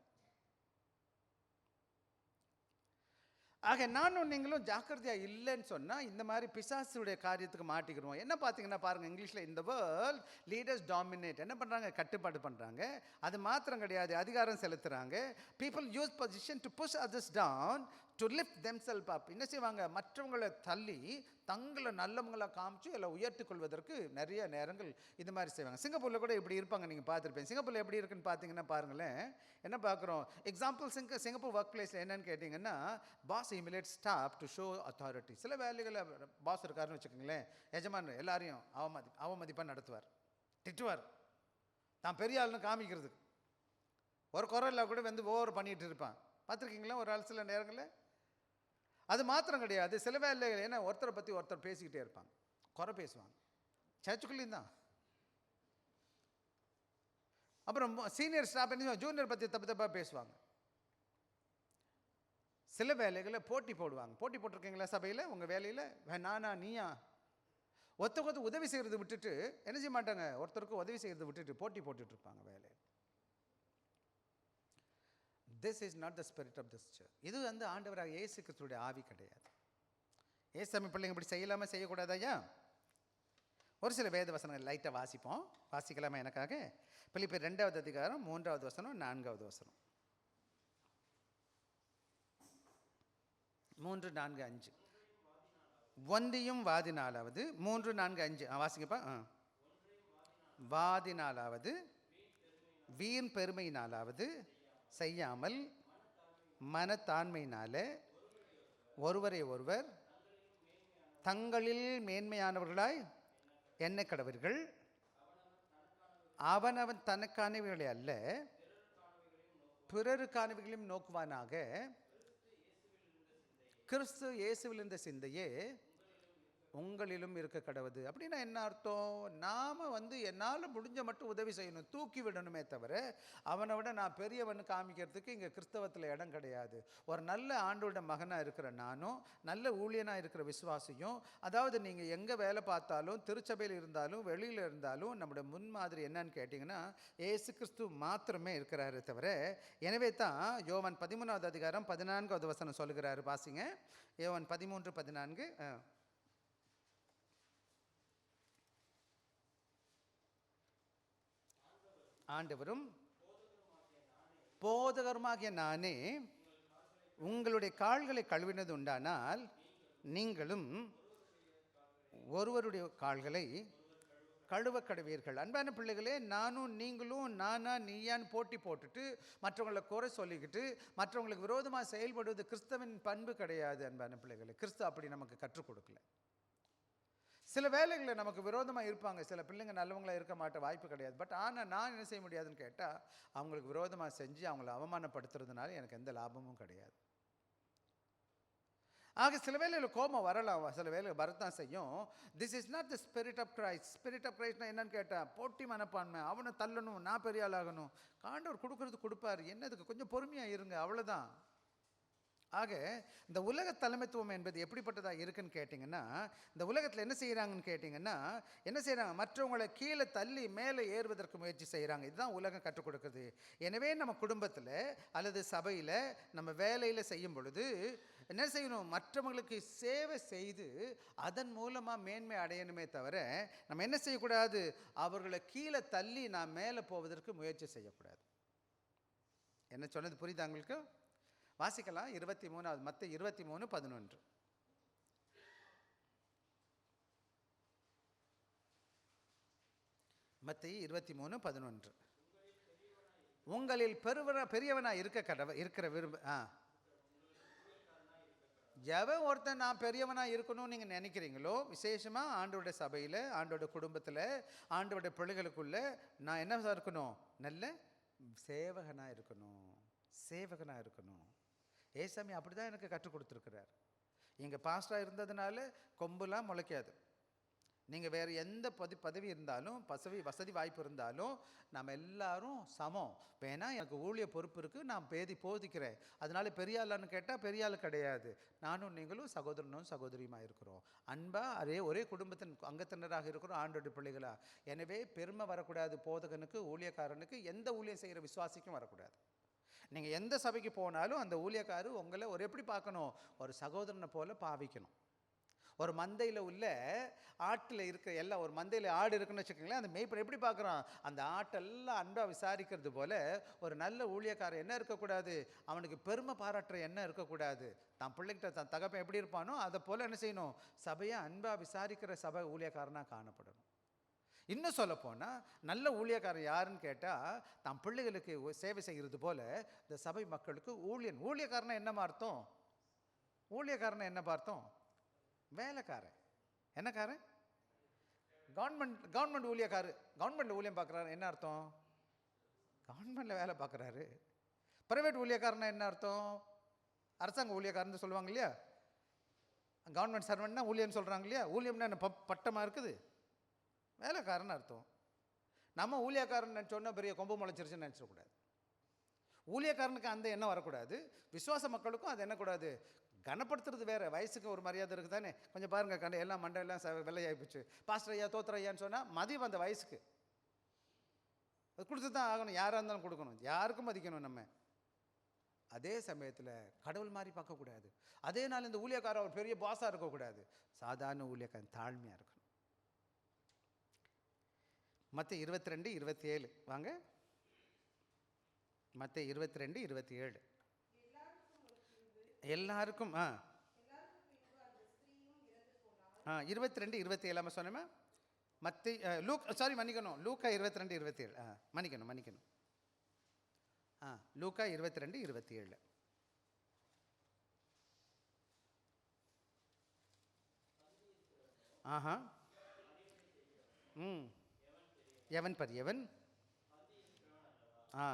S1: ஆக நானும் நீங்களும் ஜாக்கிரதையாக இல்லைன்னு சொன்னால் இந்த மாதிரி பிசாசுடைய காரியத்துக்கு மாட்டிக்கிறோம். என்ன பார்த்தீங்கன்னா பாருங்கள், இங்கிலீஷில் இந்த வேர்ல்ட் லீடர்ஸ் டாமினேட் என்ன பண்ணுறாங்க? கட்டுப்பாடு பண்ணுறாங்க. அது மாத்திரம் கிடையாது, அதிகாரம் செலுத்துகிறாங்க. People use position to push others down to lift themselves up. என்ன செய்வாங்க? மற்றவங்களை தள்ளி தங்களை நல்லவங்களை காமிச்சு இல்லை உயர்த்தி கொள்வதற்கு நிறைய நேரங்கள் இது மாதிரி செய்வாங்க. சிங்கப்பூரில் கூட இப்படி இருப்பாங்க, நீங்கள் பார்த்துருப்பேன். சிங்கப்பூரில் எப்படி இருக்குன்னு பார்த்தீங்கன்னா பாருங்களேன், என்ன பார்க்குறோம்? எக்ஸாம்பிள் சிங்கப்பூர் ஒர்க் பிளேஸில் என்னென்னு கேட்டிங்கன்னா, boss humiliate staff to show authority. சில வேலைகளில் பாஸ் இருக்காருன்னு வச்சுக்கோங்களேன், எஜமான் எல்லாரையும் அவமதிப்பாக நடத்துவார், திட்டுவார், தான் பெரிய ஆளுன்னு காமிக்கிறதுக்கு. ஒரு குரலில் கூட வந்து ஓவர் பண்ணிகிட்டு இருப்பான். பார்த்துருக்கீங்களா ஒரு ஆள் சில நேரங்களில்? அது மாத்திரம் கிடையாது, சில வேலைகள் ஏன்னா ஒருத்தரை பற்றி ஒருத்தர் பேசிக்கிட்டே இருப்பாங்க, குறை பேசுவாங்க, சர்ச்சுக்குள்ளேயும் தான். அப்புறம் சீனியர் ஸ்டாஃப் என்ன ஜூனியர் பற்றி தப்பாக பேசுவாங்க. சில வேலைகளில் போட்டி போடுவாங்க. போட்டி போட்டிருக்கீங்களா சபையில்? உங்கள் வேலையில் நானா நீயா? ஒருத்தருக்கு உதவி செய்கிறது விட்டுட்டு என்ன செய்ய மாட்டாங்க? ஒருத்தருக்கு உதவி செய்கிறது விட்டுட்டு போட்டி போட்டுட்டு இருப்பாங்க வேலையில். This is not the spirit of this church. இது வந்து ஆண்டவராக இயேசு கிறிஸ்துவுடைய ஆவி கிடையாது. ஏசாமி பிள்ளைங்க இப்படி செய்யலாமா செய்யக்கூடாதா? ஐயா ஒரு சில வேத வசனங்கள் லைட்டாக வாசிக்கலாமா எனக்காக? பிலிப்பியர் 2வது அதிகாரம் 3வது வசனம் 4வது வசனம். 3, 4, 5. ஒன்றியும் வாதி 4வது 3, 4, 5 வாசிங்கப்பா. வாதி 4வது வீண் பெருமை 4வது செய்யாமல் மனத்தாண்மையினால ஒருவரை ஒருவர் தங்களில் மேன்மையானவர்களாய் எண்ண கடவர்கள் அவனவன் தனக்கானவைகளை அல்ல பிறருக்கானவைகளையும் நோக்குவானாக. கிறிஸ்து இயேசுவில் இருந்த சிந்தையே உங்களிலும் இருக்க கடவுது. அப்படின்னா என்ன அர்த்தம்? நாம் என்னால் முடிஞ்ச மட்டும் உதவி செய்யணும், தூக்கி விடணுமே தவிர அவனை விட நான் பெரியவனு காமிக்கிறதுக்கு இங்கே கிறிஸ்தவத்தில் இடம் கிடையாது. ஒரு நல்ல ஆண்டோட மகனாக இருக்கிற நானும், நல்ல ஊழியனாக இருக்கிற விசுவாசியும், அதாவது நீங்கள் எங்கே வேலை பார்த்தாலும், திருச்சபையில் இருந்தாலும் வெளியில் இருந்தாலும் நம்முடைய முன்மாதிரி என்னன்னு கேட்டிங்கன்னா ஏசு கிறிஸ்து மாத்திரமே இருக்கிறாரு தவிர. எனவே தான் யோவான் 13வது அதிகாரம் 14வது வசனம் சொல்லுகிறாரு, பாசிங்க. யோவான் 13:14. ஆண்டவரும் போதகருமாகிய நானே உங்களுடைய கால்களை கழுவினது உண்டானால் நீங்களும் ஒருவருடைய கால்களை கழுவ கழுவீர்கள். அன்பான பிள்ளைகளே, நானும் நீங்களும் நானா நீயான்னு போட்டி போட்டுட்டு மற்றவங்களை குறை சொல்லிக்கிட்டு மற்றவங்களுக்கு விரோதமாக செயல்படுவது கிறிஸ்தவின் பண்பு கிடையாது. அன்பான பிள்ளைகளே, கிறிஸ்து அப்படி நமக்கு கற்றுக் கொடுக்கல. சில வேலைகளில் நமக்கு விரோதமாக இருப்பாங்க, சில பிள்ளைங்க நல்லவங்களாக இருக்க மாட்ட வாய்ப்பு கிடையாது. பட் ஆனால் நான் என்ன செய்ய முடியாதுன்னு கேட்டால் அவங்களுக்கு விரோதமாக செஞ்சு அவங்கள அவமானப்படுத்துறதுனால எனக்கு எந்த லாபமும் கிடையாது. ஆக சில வேலையில் கோபம் வரலாம், சில வேலையில் வரத்தான் செய்யும். This is not the spirit of Christ. Spirit of கிரைஸ்ட்னா என்னன்னு கேட்டால் போட்டி மனப்பான்மை, அவனை தள்ளணும், நான் பெரிய ஆளாகணும். ஆண்டவர் கொடுக்கறது கொடுப்பார், என்னதுக்கு கொஞ்சம் பொறுமையாக இருங்க, அவ்வளோதான். ஆக இந்த உலக தலைமைத்துவம் என்பது எப்படிப்பட்டதாக இருக்குன்னு கேட்டிங்கன்னா, இந்த உலகத்தில் என்ன செய்கிறாங்கன்னு கேட்டிங்கன்னா, என்ன செய்கிறாங்க, மற்றவங்களை கீழே தள்ளி மேலே ஏறுவதற்கு முயற்சி செய்கிறாங்க. இதுதான் உலகம் கற்றுக் கொடுக்குது. எனவே நம்ம குடும்பத்தில் அல்லது சபையில் நம்ம வேலையில் செய்யும் பொழுது என்ன செய்யணும், மற்றவங்களுக்கு சேவை செய்து அதன் மூலமாக மேன்மை அடையணுமே தவிர நம்ம என்ன செய்யக்கூடாது, அவர்களை கீழே தள்ளி நான் மேலே போவதற்கு முயற்சி செய்யக்கூடாது. என்ன சொன்னது புரியுதா உங்களுக்கு? வாசிக்கலாம். 23வது மத்தேயு 23:11. மத்தேயு 23:11. உங்களில் பெரியவனா இருக்கிற விரும்ப எவன் ஒருத்தன் நான் பெரியவனா இருக்கணும்னு நீங்கள் நினைக்கிறீங்களோ, விசேஷமாக ஆண்டோட சபையில், ஆண்டோட குடும்பத்தில், ஆண்டோட பிள்ளைகளுக்குள்ள நான் என்ன இருக்கணும், நல்ல சேவகனாக இருக்கணும், சேவகனாக இருக்கணும். ஏசாமி அப்படி தான் எனக்கு கற்றுக் கொடுத்துருக்கிறார். இங்கே பாஸ்டராக இருந்ததுனால கொம்புலாம் முளைக்காது. நீங்கள் வேறு எந்த பதவி இருந்தாலும், வசதி வாய்ப்பு இருந்தாலும் நம்ம எல்லாரும் சமம். வேணா எனக்கு ஊழிய பொறுப்பு இருக்குது, நான் போதிக்கிறேன், அதனால பெரிய ஆளான்னு கேட்டால் பெரிய ஆள் கிடையாது. நானும் நீங்களும் சகோதரனும் சகோதரியுமாக இருக்கிறோம், அன்பாக ஒரே குடும்பத்தின் அங்கத்தினராக இருக்கிறோம், ஆண்டோட பிள்ளைகளா. எனவே பெருமை வரக்கூடாது போதகனுக்கு, ஊழியக்காரனுக்கு, எந்த ஊழியம் செய்கிற விசுவாசிக்கும் வரக்கூடாது. நீங்கள் எந்த சபைக்கு போனாலும் அந்த ஊழியக்காரர் உங்களை எப்படி பார்க்கணும், ஒரு சகோதரனை போல பாவிக்கணும். ஒரு மந்தையில் உள்ள ஆட்டில் இருக்கிற எல்லாம், ஒரு மந்தையில் ஆடு இருக்குன்னு வச்சுக்கோங்களேன், அந்த மேய்ப்பன் எப்படி பார்க்குறான், அந்த ஆட்டெல்லாம் அன்பாக விசாரிக்கிறது போல் ஒரு நல்ல ஊழியக்காரர் என்ன இருக்கக்கூடாது, அவனுக்கு பெருமை பாராட்டுற எண்ணம் இருக்கக்கூடாது. தான் பிள்ளைகிட்ட தன் தகப்பன் எப்படி இருப்பானோ அதை போல் என்ன செய்யணும், சபையை அன்பாக விசாரிக்கிற சபை ஊழியக்காரனாக காணப்படணும். இன்னும் சொல்லப்போனால் நல்ல ஊழியக்காரன் யாருன்னு கேட்டால், தான் பிள்ளைகளுக்கு சேவை செய்கிறது போல் இந்த சபை மக்களுக்கு ஊழியக்காரனை என்ன பார்த்தோம், ஊழியக்காரனை என்ன பார்த்தோம், வேலைக்காரன். என்னக்காரன்? கவர்மெண்ட் ஊழியக்காரர். கவர்மெண்ட்டில் ஊழியம் பார்க்குறாரு என்ன அர்த்தம், கவர்மெண்ட்டில் வேலை பார்க்குறாரு. ப்ரைவேட் ஊழியக்காரனா என்ன அர்த்தம், அரசாங்க ஊழியக்காரன்னு சொல்லுவாங்க இல்லையா. கவர்மெண்ட் சர்வெண்ட்னா ஊழியம்னு சொல்கிறாங்க இல்லையா. ஊழியம்னா என்ன பட்டமாக இருக்குது, வேலைக்காரன்னு அர்த்தம். நம்ம ஊழியக்காரன் சொன்னால் பெரிய கொம்பு முளைச்சிருச்சுன்னு நினச்சிடக்கூடாது. ஊழியக்காரனுக்கு அந்த எண்ணம் வரக்கூடாது. விசுவாச மக்களுக்கும் அது என்னக்கூடாது, கனப்படுத்துறது வேறு. வயசுக்கு ஒரு மரியாதை இருக்குது தானே. கொஞ்சம் பாருங்கள், எல்லாம் மண்டையெல்லாம் வெள்ளையாகிப்போச்சு. பாஸ்டர் ஐயா, தோத்திர ஐயான்னு சொன்னால் மதியம் அந்த வயசுக்கு அது கொடுத்து தான் ஆகணும். யாராக இருந்தாலும் கொடுக்கணும், யாருக்கும் மதிக்கணும் நம்ம. அதே சமயத்தில் கடவுள் மாதிரி பார்க்கக்கூடாது. அதே நாள் இந்த ஊழியக்காரர் ஒரு பெரிய பாஸாக இருக்கக்கூடாது. சாதாரண ஊழியக்காரன் தாழ்மையாக இருக்கணும். மத்தேயு 22:27 வாங்க. மத்தேயு 22:27. எல்லாருக்கும் 22:27 சொன்னேன். லூக்கா 22:27. மன்னிக்கணும். லூக்கா 22:27. எவன் ஆ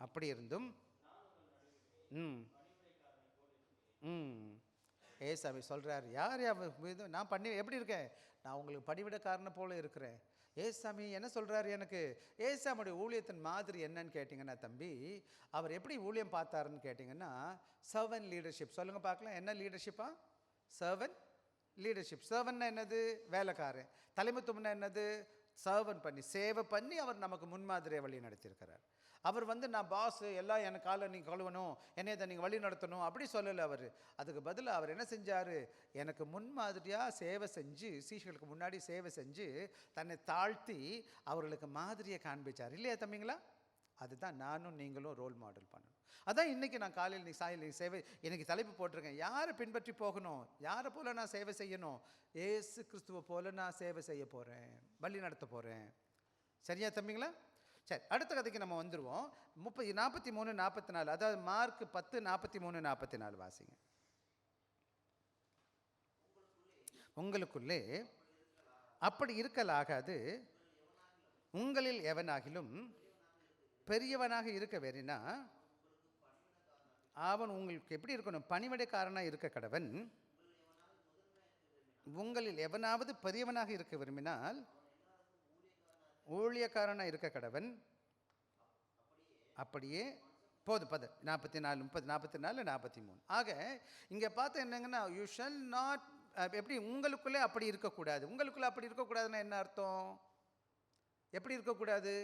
S1: அப்படி இருந்தும் ம் ம் ஏசாமி சொல்கிறார், யார் இது நான் பண்ணி எப்படி இருக்கேன், நான் உங்களுக்கு பணிவிடக்காரனை போல இருக்கிறேன். ஏசாமி என்ன சொல்கிறாரு எனக்கு? ஏசாமியுடைய ஊழியத்தின் மாதிரி என்னன்னு கேட்டிங்கன்னா தம்பி, அவர் எப்படி ஊழியம் பார்த்தாருன்னு கேட்டிங்கன்னா, சர்வன் லீடர்ஷிப். சொல்லுங்கள் பார்க்கலாம், என்ன லீடர்ஷிப்பா? Servant leadership. சர்வன்னா என்னது? வேலைக்காரன். தலைமைத்துவம்னா என்னது? சர்வன் பண்ணி, சேவை பண்ணி அவர் நமக்கு முன்மாதிரியை வழி நடத்தியிருக்கிறார். அவர் நான் பாஸ், எல்லாம் எனக்கு காலை நீங்கள் கழுவணும், என்னையை தான் நீங்கள் வழி நடத்தணும் அப்படி சொல்லலை அவர். அதுக்கு பதிலாக அவர் என்ன செஞ்சார்? எனக்கு முன்மாதிரியாக சேவை செஞ்சு, சீஷர்களுக்கு முன்னாடி சேவை செஞ்சு தன்னை தாழ்த்தி அவர்களுக்கு மாதிரியை காண்பிச்சார். இல்லையா தம்பிங்களா? அதுதான் நானும் நீங்களும் ரோல் மாடல் பண்ணணும். அதான் இன்றைக்கி நான் காலையில் சாயல் சேவை எனக்கு தலைப்பு போட்டிருக்கேன். யாரை பின்பற்றி போகணும், யாரை போல் நான் சேவை செய்யணும்? ஏசு கிறிஸ்துவை போல் நான் சேவை செய்ய போகிறேன், வழி நடத்த போகிறேன். சரியா தம்பிங்களா? சரி, அடுத்த கதைக்கு நம்ம வந்துடுவோம். 43 44, அதாவது மார்க் 10 43 44 வாசிங்க. உங்களுக்குள்ளே அப்படி இருக்கலாகாது, உங்களில் எவனாகிலும் பெரியவனாக இருக்க வேறினா அவன் உங்களுக்கு எப்படி இருக்கணும்? பணிவிடைக்காரனாக இருக்க கடவன். உங்களில் எவனாவது பெரியவனாக இருக்க விரும்பினால் ஊழியக்காரனாக இருக்க கடவன். அப்படியே போது 44 30 44 43. ஆக இங்கே பார்த்து என்னங்கன்னா, யூ ஷல் நாட், எப்படி உங்களுக்குள்ளே அப்படி இருக்கக்கூடாது. உங்களுக்குள்ளே அப்படி இருக்கக்கூடாதுன்னா என்ன அர்த்தம்? எப்படி இருக்கக்கூடாது?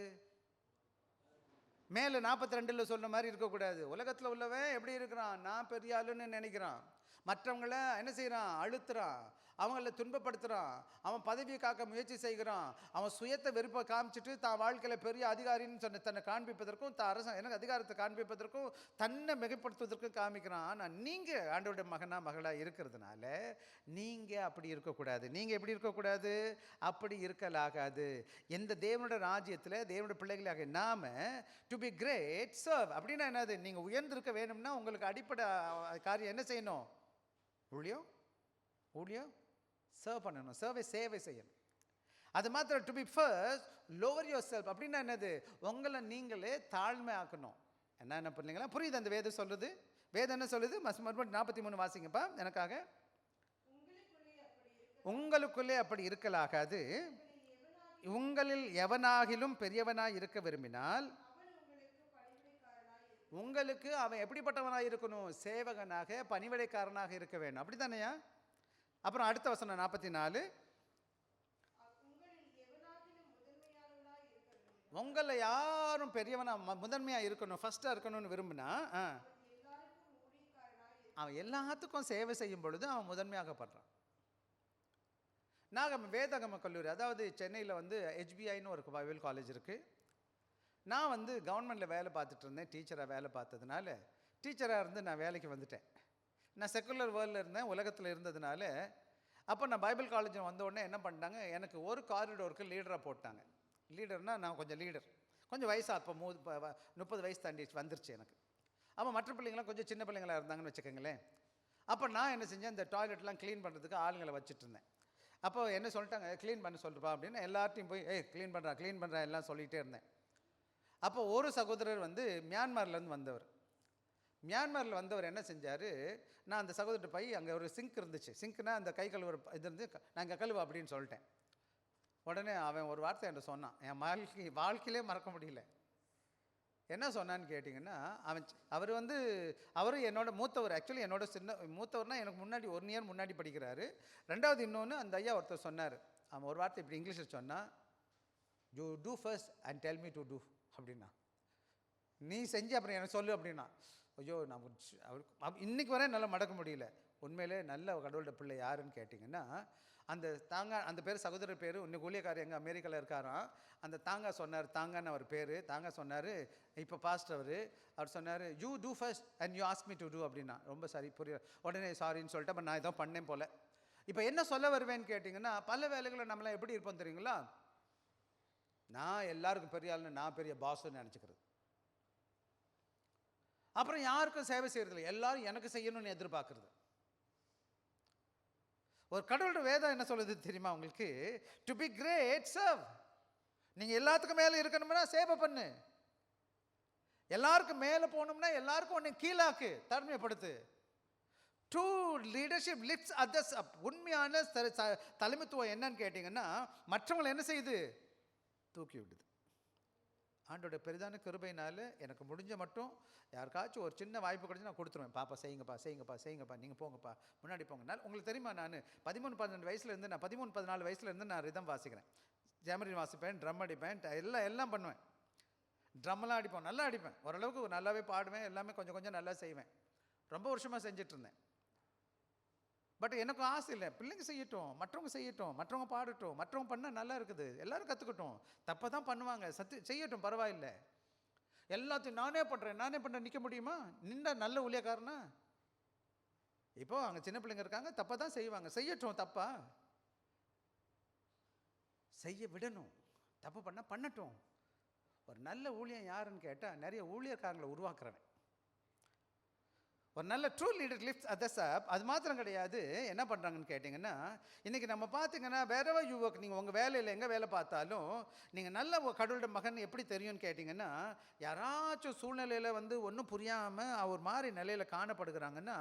S1: மேலே 42 சொன்ன மாதிரி இருக்கக்கூடாது. உலகத்தில் உள்ளவன் எப்படி இருக்கிறான்? நான் பெரிய ஆளுன்னு நினைக்கிறான். மற்றவங்கள என்ன செய்கிறான்? அழுத்துறான், அவங்கள துன்பப்படுத்துகிறான், அவன் பதவியை காக்க முயற்சி செய்கிறான், அவன் சுயத்தை வெறுப்பை காமிச்சிட்டு தான் வாழ்க்கையில் பெரிய அதிகாரின்னு சொன்ன தன்னை காண்பிப்பதற்கும், அரசன் எனக்கு அதிகாரத்தை காண்பிப்பதற்கும், தன்னை மிகைப்படுத்துவதற்கும் காமிக்கிறான். ஆனால் நீங்கள் ஆண்டவருடைய மகனாக மகளாக இருக்கிறதுனால நீங்கள் அப்படி இருக்கக்கூடாது. நீங்கள் எப்படி இருக்கக்கூடாது? அப்படி இருக்கலாகாது. எந்த தேவனுடைய ராஜ்யத்தில் தேவனுடைய பிள்ளைகளாக நாம் டு பி கிரேட் சர்வ் அப்படின்னா என்னது? நீங்கள் உயர்ந்திருக்க வேணும்னா உங்களுக்கு அடிப்படை காரியம் என்ன செய்யணும்? ஊழியம் சர்வ் பண்ணணும், சேவை செய்யணும். அது மாத்திரம் to be first lower yourself அப்படின்னா என்னது? உங்களை நீங்களே தாழ்மை ஆக்கணும். என்ன பண்ணீங்களா? புரியுது அந்த வேதம் சொல்லுது? வேதம் என்ன சொல்லுது? மறுபடியும் 43 வாசிங்கப்பா எனக்காக. உங்களுக்குள்ளே அப்படி இருக்கலாகாது, உங்களில் எவனாகிலும் பெரியவனாய் இருக்க விரும்பினால் உங்களுக்கு அவன் எப்படிப்பட்டவனாக இருக்கணும்? சேவகனாக, பணிவிடைக்காரனாக இருக்க வேணும். அப்படி தானேயா? அப்புறம் அடுத்த வசனம் 44, உங்களை யாரும் பெரியவனா முதன்மையாக இருக்கணும், ஃபஸ்ட்டாக இருக்கணும்னு விரும்பினா அவன் எல்லாத்துக்கும் சேவை செய்யும் பொழுது அவன் முதன்மையாகப்படுறான். வேதாகம கல்லூரி, அதாவது சென்னையில் HBIன்னு ஒரு பைபிள் காலேஜ் இருக்குது. நான் கவர்மெண்ட்டில் வேலை பார்த்துட்டு இருந்தேன். டீச்சராக வேலை பார்த்ததுனால டீச்சராக இருந்து நான் வேலைக்கு வந்துட்டேன். நான் செக்குலர் வேர்ல்டில் இருந்தேன், உலகத்தில் இருந்ததுனால. அப்போ நான் பைபிள் காலேஜ் வந்த உடனே என்ன பண்ணிட்டாங்க, எனக்கு ஒரு காரிடோருக்கு லீடராக போட்டாங்க. லீடர்னால் நான் கொஞ்சம் லீடர், கொஞ்சம் வயசாக அப்போ 30 வயசு தாண்டி வந்துருச்சு எனக்கு. அப்போ மற்ற பிள்ளைங்களாம் கொஞ்சம் சின்ன பிள்ளைங்களாக இருந்தாங்கன்னு வச்சுக்கோங்களேன். அப்போ நான் என்ன செஞ்சேன், இந்த டாய்லெட்லாம் க்ளீன் பண்ணுறதுக்கு ஆளுங்களை வச்சுட்டு இருந்தேன். அப்போ என்ன சொல்லிட்டாங்க, க்ளீன் பண்ண சொல்கிறப்பா அப்படின்னு எல்லார்ட்டையும் போய் க்ளீன் பண்ணுறேன் எல்லாம் சொல்லிகிட்டே இருந்தேன். அப்போ ஒரு சகோதரர் மியான்மர்லேருந்து வந்தவர். மியான்மரில் வந்தவர் என்ன செஞ்சார், நான் அந்த சகோதரர் போய் அங்கே ஒரு சிங்க் இருந்துச்சு. சிங்க்னா அந்த கை கழுவுற இது இருந்து, நான் இங்கே கழுவு அப்படின்னு சொல்லிட்டேன். உடனே அவன் ஒரு வார்த்தை என்கிட்ட சொன்னான், என் வாழ்க்கையிலே மறக்க முடியல. என்ன சொன்னான்னு கேட்டிங்கன்னா, அவர் என்னோட மூத்தவர். ஆக்சுவலி என்னோட மூத்தவர்னால் எனக்கு முன்னாடி 1 இயர் முன்னாடி படிக்கிறாரு. ரெண்டாவது இன்னொன்று அந்த ஐயா ஒருத்தர் சொன்னார். அவன் ஒரு வார்த்தை இப்படி இங்கிலீஷில் சொன்னான், you do first and tell me to do அப்படின்னா. நீ செஞ்சு அப்புறம் எனக்கு சொல்லு அப்படின்னா. ஐயோ, நான் அவருக்கு இன்றைக்கி வரை நல்லா மடக்க முடியல. உண்மையிலே நல்ல கடவுளோட பிள்ளை யாருன்னு கேட்டிங்கன்னா, அந்த பேர் சகோதரர் பேர், இன்னும் ஊழியக்காரர் எங்கள் அமெரிக்காவில் இருக்காராம். அந்த தாங்கன்னு அவர் பேர். சொன்னார், இப்போ பாஸ்டர் அவர் சொன்னார், you do first and you ask me to do அப்படின்னா. ரொம்ப சரி புரியல. உடனே சாரின்னு சொல்லிட்டு அப்போ நான் ஏதோ பண்ணேன் போல். இப்போ என்ன சொல்ல வருவேன்னு கேட்டிங்கன்னா, பல வேலைகளை நம்மளாம் எப்படி இருப்போம் தெரியுங்களா? நான் எல்லாருக்கும் பெரிய ஆளுன்னு, நான் பெரிய பாஸ்ன்னு நினச்சிக்கிறது. அப்புறம் யாருக்கும் சேவை செய்யறதில்லை, எல்லாரும் எனக்கு செய்யணும்னு எதிர்பார்க்கறது. ஒரு கடவுளோட வேதம் என்ன சொல்லுது தெரியுமா உங்களுக்கு? To be great serve. நீங்கள் எல்லாத்துக்கும் மேலே இருக்கணும்னா சேவை பண்ணு. எல்லாருக்கும் மேலே போகணும்னா எல்லாருக்கும் ஒன்று கீழாக்கு, தாழ்மைப்படுத்து. ட்ரூ லீடர்ஷிப் லிஃப்ட்ஸ் அதர்ஸ் அப். உண்மையான தலைமைத்துவம் என்னன்னு கேட்டிங்கன்னா, மற்றவங்களை என்ன செய்யுது? தூக்கி விடுது. ஆண்டோட பெரிதான கிருபையினால எனக்கு முடிஞ்ச மட்டும் யாருக்காச்சும் ஒரு சின்ன வாய்ப்பு கிடைச்சி நான் கொடுத்துருவேன். பாப்பா செய்யுங்கப்பா, செய்யுங்கப்பா, செய்யுங்கப்பா, நீங்கள் போங்கப்பா, முன்னாடி போங்க. உங்களுக்கு தெரியுமா, நான் 13-14 வயசுலேருந்து, நான் 13-14 வயசுலேருந்து நான் ரிதம் வாசிக்கிறேன். ஜாமரின் வாசிப்பேன், ட்ரம் அடிப்பேன், எல்லாம் பண்ணுவேன். ட்ரம்மெல்லாம் அடிப்பேன், நல்லா அடிப்பேன், ஓரளவுக்கு நல்லாவே பாடுவேன், எல்லாமே கொஞ்சம் கொஞ்சம் நல்லா செய்வேன். ரொம்ப வருஷமாக செஞ்சுட்டு இருந்தேன். பட் எனக்கு ஆசை இல்லை, பிள்ளைங்க செய்யட்டும், மற்றவங்க செய்யட்டும், மற்றவங்க பாடட்டும், மற்றவங்க பண்ணால் நல்லா இருக்குது, எல்லோரும் கற்றுக்கட்டும். தப்பை தான் பண்ணுவாங்க, செய்யட்டும், பரவாயில்லை. எல்லாத்தையும் நானே பண்ணுறேன் நிற்க முடியுமா? நின்றா நல்ல ஊழியக்காரனா? இப்போ அங்கே சின்ன பிள்ளைங்க இருக்காங்க, தப்பை தான் செய்வாங்க, செய்யட்டும். தப்பா செய்ய விடணும், தப்பு பண்ணால் பண்ணட்டும். ஒரு நல்ல ஊழியம் யாருன்னு கேட்டால், நிறைய ஊழியக்காரங்களை உருவாக்குறவன். ஒரு நல்ல ட்ரூ லீடர் லிஃப்ட்ஸ் அதர்ஸ் அப். அது மாத்திரம் கிடையாது, என்ன பண்ணுறாங்கன்னு கேட்டிங்கன்னா, இன்றைக்கி நம்ம பார்த்தீங்கன்னா வேறவா யூ ஒர்க், நீங்கள் உங்கள் வேலையில் எங்கே வேலை பார்த்தாலும் நீங்கள் நல்ல கடவுளோட மகன் எப்படி தெரியும்னு கேட்டிங்கன்னா, யாராச்சும் சூழ்நிலையில் ஒன்றும் புரியாமல் ஒரு மாதிரி நிலையில் காணப்படுகிறாங்கன்னா,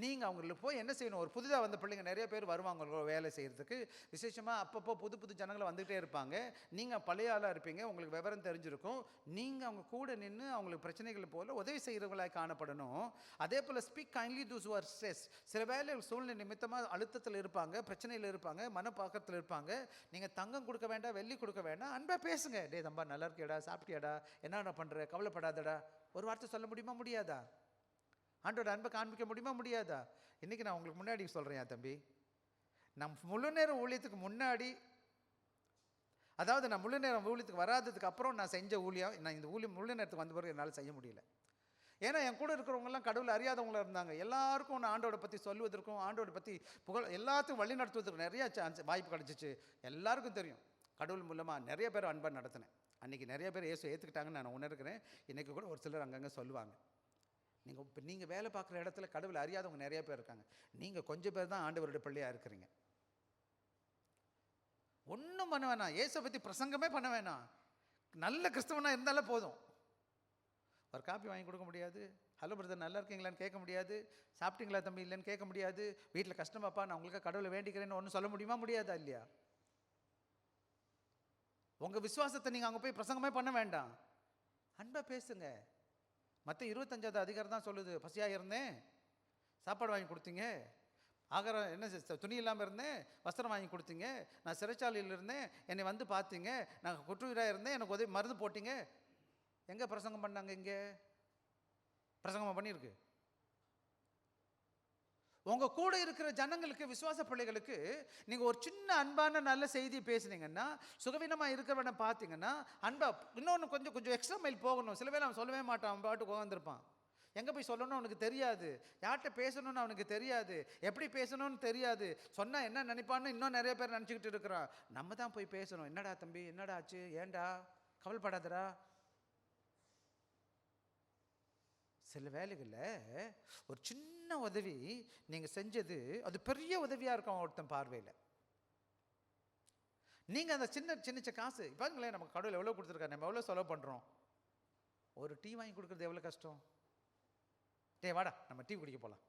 S1: நீங்கள் அவங்களுக்கு போய் என்ன செய்யணும்? ஒரு புதிதாக வந்த பிள்ளைங்க நிறைய பேர் வருவாங்க வேலை செய்கிறதுக்கு, விசேஷமாக அப்பப்போ புது புது ஜனங்களை வந்துகிட்டே இருப்பாங்க. நீங்கள் பழைய ஆளாக இருப்பீங்க, உங்களுக்கு விவரம் தெரிஞ்சிருக்கும். நீங்கள் அவங்க கூட நின்று அவங்களுக்கு பிரச்சனைகள் போல் உதவி செய்கிறவங்களாக காணப்படணும். அதே போல் speak kindly those who are stress. சில வேலை சூழ்நிலை நிமித்தமாக அழுத்தத்தில் இருப்பாங்க, பிரச்சனையில் இருப்பாங்க, மனப்பாக்கத்தில் இருப்பாங்க. நீங்கள் தங்கம் கொடுக்க வேண்டாம், வெள்ளி கொடுக்க வேண்டாம், அன்பா பேசுங்க. டே தம்பா நல்லா இருக்கியாடா, சாப்பிட்டியாடா, என்னடா பண்ணுற, கவலைப்படாதடா, ஒரு வார்த்தை சொல்ல முடியுமா? முடியாதா? ஆண்டோட அன்பை காண்பிக்க முடியுமா? முடியாதா? இன்றைக்கி நான் உங்களுக்கு முன்னாடி சொல்கிறேன் தம்பி, நம் முழு நேரம் ஊழியத்துக்கு முன்னாடி, அதாவது நான் முழு நேரம் ஊழியத்துக்கு வராததுக்கு அப்புறம் நான் செஞ்ச ஊழியம், நான் இந்த ஊழியம் முழு நேரத்துக்கு வந்த பிறகு என்னால் செய்ய முடியல. ஏன்னா என் கூட இருக்கிறவங்கலாம் கடவுள் அறியாதவங்களாக இருந்தாங்க. எல்லாருக்கும் நான் ஆண்டோட பற்றி சொல்லுவதற்கும், ஆண்டோட பற்றி எல்லாத்தையும் வழி நடத்துவதற்கு நிறையா வாய்ப்பு கிடச்சிச்சு. எல்லாருக்கும் தெரியும், கடவுள் மூலமாக நிறைய பேர் அன்பாக நடத்தினேன். அன்றைக்கி நிறைய பேர் இயேசு ஏற்றுக்கிட்டாங்கன்னு நான் உணர்கிறேன். இன்றைக்கி கூட ஒரு சிலர் அங்கங்கே சொல்லுவாங்க. நீங்கள் வேலை பார்க்குற இடத்துல கடவுள் அறியாதவங்க நிறைய பேர் இருக்காங்க. நீங்கள் கொஞ்சம் பேர் தான் ஆண்டவருடைய பிள்ளையாக இருக்கிறீங்க. ஒன்றும் பண்ண வேணாம், இயேசை பற்றி பிரசங்கமே பண்ண வேணாம், நல்ல கிறிஸ்தவனாக இருந்தாலே போதும். ஒரு காப்பி வாங்கி கொடுக்க முடியாது, ஹலோ பிரதர் நல்லா இருக்கீங்களான்னு கேட்க முடியாது, சாப்பிட்டீங்களா தம்பி இல்லைன்னு கேட்க முடியாது, வீட்டில் கஷ்டமாப்பா நான் உங்களுக்கு கடவுளை வேண்டிக்கிறேன்னு ஒன்றும் சொல்ல முடியுமா? முடியாதா? இல்லையா? உங்கள் விசுவாசத்தை நீங்கள் அங்கே போய் பிரசங்கமே பண்ண வேண்டாம், அன்பாக பேசுங்க. மற்ற 25வது அதிகாரம் தான் சொல்லுது, பசியாக இருந்தேன் சாப்பாடு வாங்கி கொடுத்தீங்க, ஆகாரம் என்ன துணி இல்லாமல் இருந்தேன் வஸ்திரம் வாங்கி கொடுத்தீங்க, நான் சிறைச்சாலையில் இருந்தேன் என்னை வந்து பார்த்தீங்க, நான் குற்றுயிராக இருந்தேன் எனக்கு உதவி மருந்து போட்டிங்க. எங்கே பிரசங்கம் பண்ணாங்க? இங்கே பிரசங்கமாக பண்ணியிருக்கு. உங்கள் கூட இருக்கிற ஜனங்களுக்கு, விசுவாச பிள்ளைகளுக்கு நீங்கள் ஒரு சின்ன அன்பான நல்ல செய்தி பேசுனீங்கன்னா, சுகவீனமாக இருக்கிறவனை பார்த்தீங்கன்னா அன்பா இன்னொன்று கொஞ்சம் எக்ஸ்ட்ரா மைல் போகணும். சில பேர் அவன் சொல்லவே மாட்டான், அவன் பாட்டுக்கு உட்காந்துருப்பான். எங்கே போய் சொல்லணும்னு அவனுக்கு தெரியாது, யார்கிட்ட பேசணும்னு அவனுக்கு தெரியாது, எப்படி பேசணும்னு தெரியாது, சொன்னால் என்ன நினைப்பான்னு இன்னும் நிறைய பேர் நினச்சிக்கிட்டு இருக்கிறான். நம்ம தான் போய் பேசணும். என்னடா தம்பி, என்னடா ஆச்சு, ஏண்டா, கவலைப்படாதடா. சில வேலைகளில் ஒரு சின்ன உதவி நீங்கள் செஞ்சது அது பெரிய உதவியாக இருக்கும் ஒருத்தன் பார்வையில். நீங்கள் அந்த சின்ன சின்ன காசு பாருங்களேன், நமக்கு கடவுள் எவ்வளோ கொடுத்துருக்காரு, நம்ம எவ்வளோ செலவு பண்ணுறோம். ஒரு டீ வாங்கி கொடுக்குறது எவ்வளோ கஷ்டம். டே வாடா நம்ம டீ குடிக்க போகலாம்,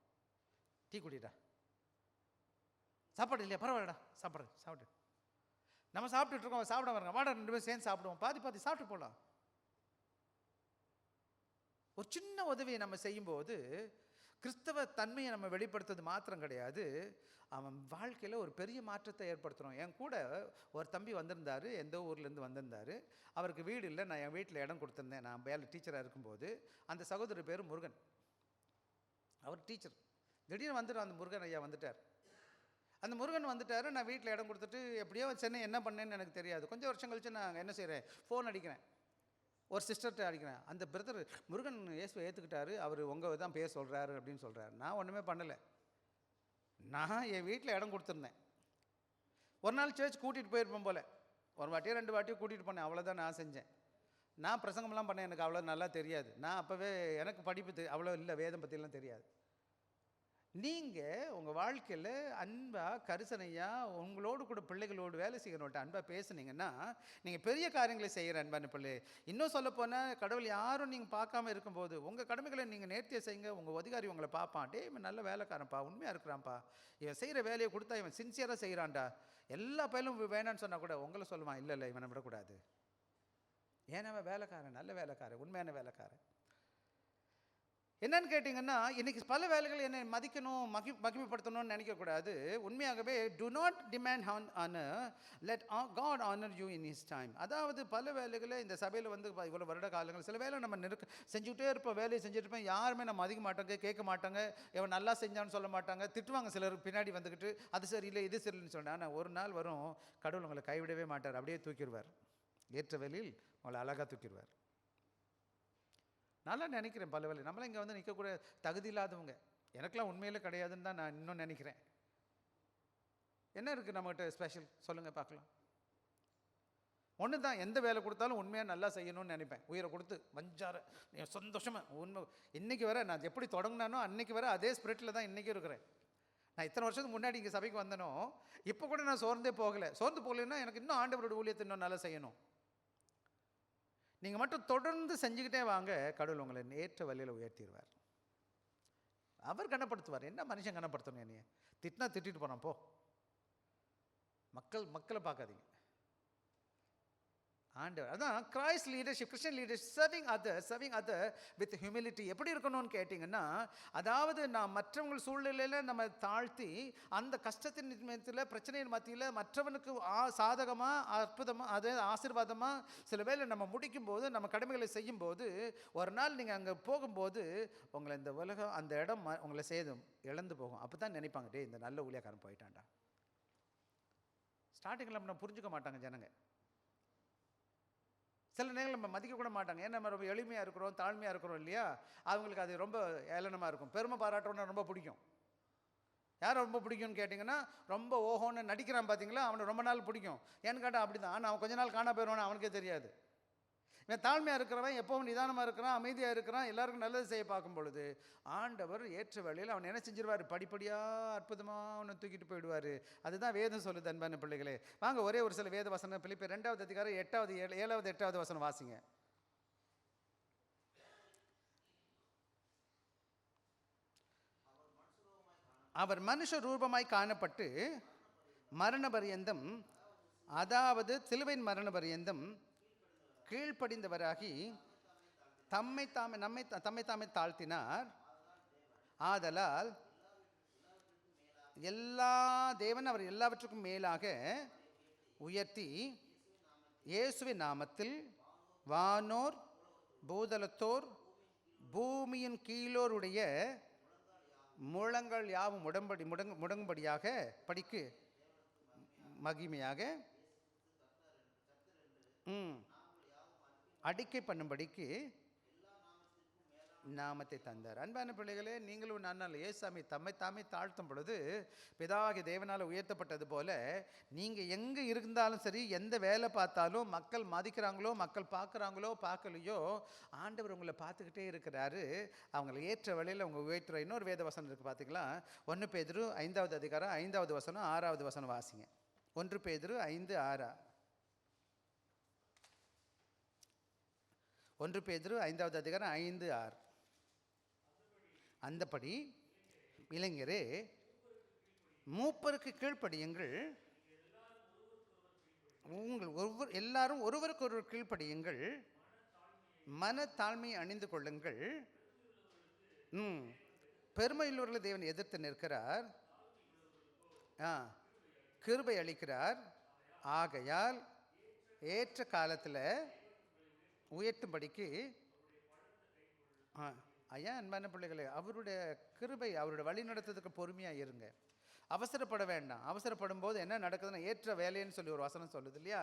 S1: டீ குடிடா, சாப்பாடு இல்லையா, பரவாயில்லடா சாப்பிடு. நம்ம சாப்பிட்டுட்டு இருக்கோம், சாப்பிட வரங்க, வாடா 2 பேரும் சேர்ந்து சாப்பிடுவோம், பாதி சாப்பிட்டு போகலாம். ஒரு சின்ன உதவியை நம்ம செய்யும்போது கிறிஸ்தவ தன்மையை நம்ம வெளிப்படுத்துறது மாத்திரம் கிடையாது, அவன் வாழ்க்கையில் ஒரு பெரிய மாற்றத்தை ஏற்படுத்துகிறோம். என் கூட ஒரு தம்பி வந்திருந்தார், எந்த ஊர்லேருந்து வந்திருந்தார். அவருக்கு வீடு இல்லை, நான் என் வீட்டில் இடம் கொடுத்துருந்தேன். நான் வேலை டீச்சராக இருக்கும்போது அந்த சகோதரர் பேர் முருகன், அவர் டீச்சர். திடீர்னு வந்துட்டு அந்த முருகன் ஐயா வந்துட்டார். அந்த முருகன் வந்துட்டார், நான் வீட்டில் இடம் கொடுத்துட்டு எப்படியோ சென்னை என்ன பண்ணேன்னு எனக்கு தெரியாது. கொஞ்சம் வருஷம் கழிச்சு நான் என்ன செய்கிறேன், ஃபோன் அடிக்கிறேன், ஒரு சிஸ்டர்கிட்ட அடிக்கிறேன். அந்த பிரதர் முருகன் இயேசுவை ஏற்றுக்கிட்டாரு, அவர் உங்கள் தான் பேர் சொல்கிறாரு அப்படின்னு சொல்கிறார். நான் ஒன்றுமே பண்ணலை, நான் என் வீட்டில் இடம் கொடுத்துருந்தேன். ஒரு நாள் சர்ச் கூட்டிகிட்டு போயிருப்பேன் போல், ஒரு வாட்டியோ 2 வாட்டியோ கூட்டிகிட்டு போனேன், அவ்வளோதான் நான் செஞ்சேன். நான் பிரசங்கம்லாம் பண்ணேன், எனக்கு அவ்வளோ நல்லா தெரியாது. நான் அப்போவே எனக்கு படிப்பு அவ்வளோ இல்லை, வேதம் பற்றிலாம் தெரியாது. நீங்கள் உங்கள் வாழ்க்கையில் அன்பாக கரிசனையாக உங்களோடு கூட பிள்ளைகளோடு வேலை செய்கிறவங்கள்ட்ட அன்பாக பேசுனீங்கன்னா நீங்கள் பெரிய காரியங்களை செய்கிற அன்பான பிள்ளை. இன்னும் சொல்லப்போனால் கடவுள் யாரும் நீங்கள் பார்க்காம இருக்கும்போது உங்கள் கடமைகளை நீங்கள் நேர்த்தியாக செய்யுங்க. உங்கள் அதிகாரி உங்களை பார்ப்பான், டே இவன் நல்ல வேலைக்காரன்ப்பா, உண்மையாக இருக்கிறான்ப்பா, இவன் செய்கிற வேலையை கொடுத்தா இவன் சின்சியராக செய்கிறான்டா. எல்லா பயிலும் வேணான்னு சொன்னால் கூட உங்களை சொல்லுவான், இல்லை இல்லை இவனை விடக்கூடாது, ஏன்னா அவன் வேலைக்காரன், நல்ல வேலைக்காரன், உண்மையான வேலைக்காரன். என்னன்னு கேட்டிங்கன்னா, இன்றைக்கி பல வேலைகள் என்னை மதிக்கணும், மகிமைப்படுத்தணும்னு நினைக்கக்கூடாது. உண்மையாகவே to not demand honor, let God honor you in his time. அதாவது பல வேலைகளை இந்த சபையில் வந்து இவ்வளோ வருட காலங்கள் சில வேலை நம்ம செஞ்சுக்கிட்டே இருப்போம், வேலையை செஞ்சுட்டு இருப்போம், யாருமே நம்ம மதிக்க மாட்டாங்க, கேட்க மாட்டாங்க, இவன் நல்லா செஞ்சான்னு சொல்ல மாட்டாங்க, திட்டுவாங்க சிலர் பின்னாடி வந்துக்கிட்டு, அது சரியில்லை இது சரியில்லைன்னு சொன்னேன். ஆனால் ஒரு நாள் வரும், கடவுள் உங்களை கைவிடவே மாட்டார், அப்படியே தூக்கிடுவார், ஏற்ற வேலையில் உங்களை அழகாக தூக்கிடுவார். நல்லா நினைக்கிறேன் பல வேலை நம்மளாம் இங்கே வந்து நிற்கக்கூடிய தகுதி இல்லாதவங்க, எனக்கெல்லாம் உண்மையிலே கிடையாதுன்னு தான் நான் இன்னும் நினைக்கிறேன். என்ன இருக்குது நம்மகிட்ட ஸ்பெஷல் சொல்லுங்கள் பார்க்கலாம். ஒன்று தான், எந்த வேலை கொடுத்தாலும் உண்மையாக நல்லா செய்யணும்னு நினைப்பேன், உயிரை கொடுத்து மஞ்சார சந்தோஷமாக. உண்மை இன்றைக்கி வர நான் எப்படி தொடங்கினானோ அன்றைக்கி வர அதே ஸ்பிரிட்டில் தான் இன்றைக்கி இருக்கிறேன். நான் இத்தனை வருஷத்துக்கு முன்னாடி இங்கே சபைக்கு வந்தனோ இப்போ கூட நான் சோர்ந்து போகலைன்னா எனக்கு இன்னும் ஆண்டவரோட ஊழியத்தை இன்னும் நல்லா செய்யணும். நீங்கள் மட்டும் தொடர்ந்து செஞ்சுக்கிட்டே வாங்க, கடவுள் உங்களை ஏற்ற வழியில் உயர்த்திடுவார், அவர் கனப்படுத்துவார். என்ன மனுஷன் கனப்படுத்தணும், என்னைய திட்டினா திட்டிட்டு போனான் போ, மக்களை பார்க்காதீங்க. ஆண்டவர் அதான் Christ leadership, Christian leadership, serving other with humility. எப்படி இருக்கணும்னு கேட்டிங்கன்னா, அதாவது நான் மற்றவங்க சூழ்நிலையில் நம்ம தாழ்த்தி அந்த கஷ்டத்தின் மத்தியில் பிரச்சனையின் மத்தியில் மற்றவனுக்கு சாதகமாக அற்புதமாக அதே ஆசீர்வாதமாக சில வேளை நம்ம முடிக்கும்போது நம்ம கடமைகளை செய்யும்போது ஒரு நாள் நீங்கள் அங்கே போகும்போது உங்களை இந்த உலகம் அந்த இடம் உங்களை சேதம் இழந்து போகும். அப்போ தான் நினைப்பாங்க, டே இந்த நல்ல ஊழியக்காரன் போயிட்டான்டா. ஸ்டார்டிங்கில் நம்ம புரிஞ்சுக்க மாட்டாங்க ஜனங்க, சில நேரங்கள் நம்ம மதிக்கக்கூட மாட்டாங்க, ஏன்னா நம்ம ரொம்ப எளிமையாக இருக்கிறோம், தாழ்மையாக இருக்கிறோம் இல்லையா, அவங்களுக்கு அது ரொம்ப ஏளனமாக இருக்கும். பெருமை பாராட்டணும்னா ரொம்ப பிடிக்கும். யார் ரொம்ப பிடிக்கும்னு கேட்டிங்கன்னா, ரொம்ப ஓஹோன்னு நடிக்கிறான் பார்த்தீங்களா, அவனை ரொம்ப நாள் பிடிக்கும். ஏன்னு கேட்டால் அப்படி தான், ஆனால் அவன் கொஞ்ச நாள் காணா போயிடுவான்னு அவனுக்கே தெரியாது. இவன் தாழ்மையாக இருக்கிறவன் எப்பவும் நிதானமாக இருக்கிறான், அமைதியாக இருக்கிறான், எல்லாருக்கும் நல்லது செய்ய பார்க்கும் பொழுது ஆண்டவர் ஏற்ற வேளையில் அவன் என்ன செஞ்சிருவார், படிப்படியாக அற்புதமாக அவனை தூக்கிட்டு போயிடுவார். அதுதான் வேதம் சொல்லுது அன்பான பிள்ளைகளே. வாங்க ஒரே ஒரு சில வேத வசனம், பிலிப்பியர் 2வது அதிகாரம் 7வது 8வது வசனம் வாசிங்க. அவர் மனுஷ ரூபமாய் காணப்பட்டு மரண பரியந்தம், அதாவது சிலுவையின் மரண பரியந்தம் கீழ்ப்படிந்தவராகி தம்மை தாமே தாழ்த்தினார். ஆதலால் தேவன் அவர் எல்லாவற்றுக்கும் மேலாக உயர்த்தி இயேசுவின் நாமத்தில் வானோர் பூதலத்தோர் பூமியின் கீழோருடைய முழங்கள் யாவும் முடங்கும்படியாக படிக்கு மகிமையாக அடிக்கை பண்ணும்படிக்கு நாமத்தை தந்தார். அன்பான பிள்ளைகளே, நீங்களும் நான் ஏசாமி தாமே தாழ்த்தும் பொழுது பிதாவாகிய தேவனால் உயர்த்தப்பட்டது போல நீங்கள் எங்கே இருந்தாலும் சரி, எந்த வேலை பார்த்தாலும் மக்கள் மதிக்கிறாங்களோ மக்கள் பார்க்குறாங்களோ பார்க்கலையோ ஆண்டவர் உங்களை பார்த்துக்கிட்டே இருக்கிறாரு. அவங்களை ஏற்ற வழியில் அவங்க உயர்த்துற இன்னொரு வேத வசனம் இருக்குது பார்த்தீங்களா, 1 பேதுரு 5வது அதிகாரம் 5வது வசனம் 6வது வசனம் வாசிங்க. 1 பேதுரு 5:6. 1 பேதுரு 5வது அதிகாரம் 5:6. அந்தபடி இளைஞரே மூப்பருக்கு கீழ்ப்படியுங்கள், எல்லாரும் ஒருவருக்கு ஒருவர் கீழ்ப்படியுங்கள், மனத்தாழ்மையை அணிந்து கொள்ளுங்கள். பெருமையுள்ளவர்களை தேவன் எதிர்த்து நிற்கிறார், கிருபை அளிக்கிறார். ஆகையால் ஏற்ற காலத்தில் உயர்த்தும்படிக்கு ஐயா அன்பான பிள்ளைகளே, அவருடைய கிருபை, அவருடைய வழி நடத்துறதுக்கு பொறுமையாக இருங்க, அவசரப்பட வேண்டாம். அவசரப்படும் போது என்ன நடக்குதுன்னா, ஏற்ற வேலைன்னு சொல்லி ஒரு வசனம் சொல்லுது இல்லையா,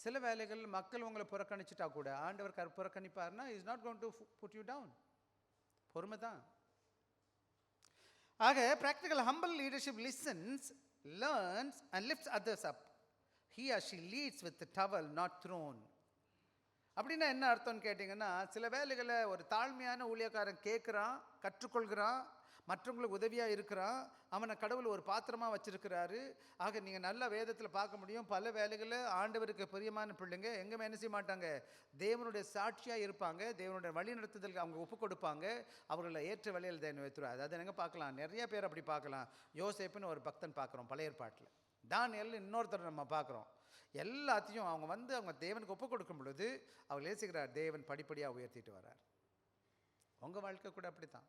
S1: சில வேலைகள் மக்கள் உங்களை புறக்கணிச்சுட்டா கூட ஆண்டவர் புறக்கணிப்பார்னா is not going to put you down. பொறுமை தான். ஆக practical humble leadership listens, learns and lifts others up. He or she leads with the towel, not throne. அப்படின்னா என்ன அர்த்தம்னு கேட்டிங்கன்னா, சில வேலைகளை ஒரு தாழ்மையான ஊழியக்காரன் கேட்குறான், கற்றுக்கொள்கிறான், மற்றவங்களுக்கு உதவியாக இருக்கிறான், அவனை கடவுள் ஒரு பாத்திரமாக வச்சிருக்கிறாரு. ஆக நீங்கள் நல்ல வேதத்தில் பார்க்க முடியும், பல வேலைகளில் ஆண்டவருக்கு பிரியமான பிள்ளைங்க எங்கேயுமே என்ன செய்ய மாட்டாங்க, தேவனுடைய சாட்சியாக இருப்பாங்க, தேவனுடைய வழி நடத்துதலுக்கு அவங்க ஒப்பு கொடுப்பாங்க, அவர்களை ஏற்ற வழியில் தேவன் வைத்துருவார். அதாவது எங்கே பார்க்கலாம், நிறைய பேர் அப்படி பார்க்கலாம். யோசேப்புன்னு ஒரு பக்தன் பார்க்குறோம் பழைய ஏற்பாட்டில், தானியேல் இன்னொருத்தர் நம்ம பார்க்குறோம். எல்லாத்தையும் அவங்க தேவனுக்கு ஒப்பு கொடுக்கும் பொழுது அவர் நேசிக்கிறார், தேவன் படிப்படியாக உயர்த்திட்டு வர்றார். உங்கள் வாழ்க்கை கூட அப்படித்தான்.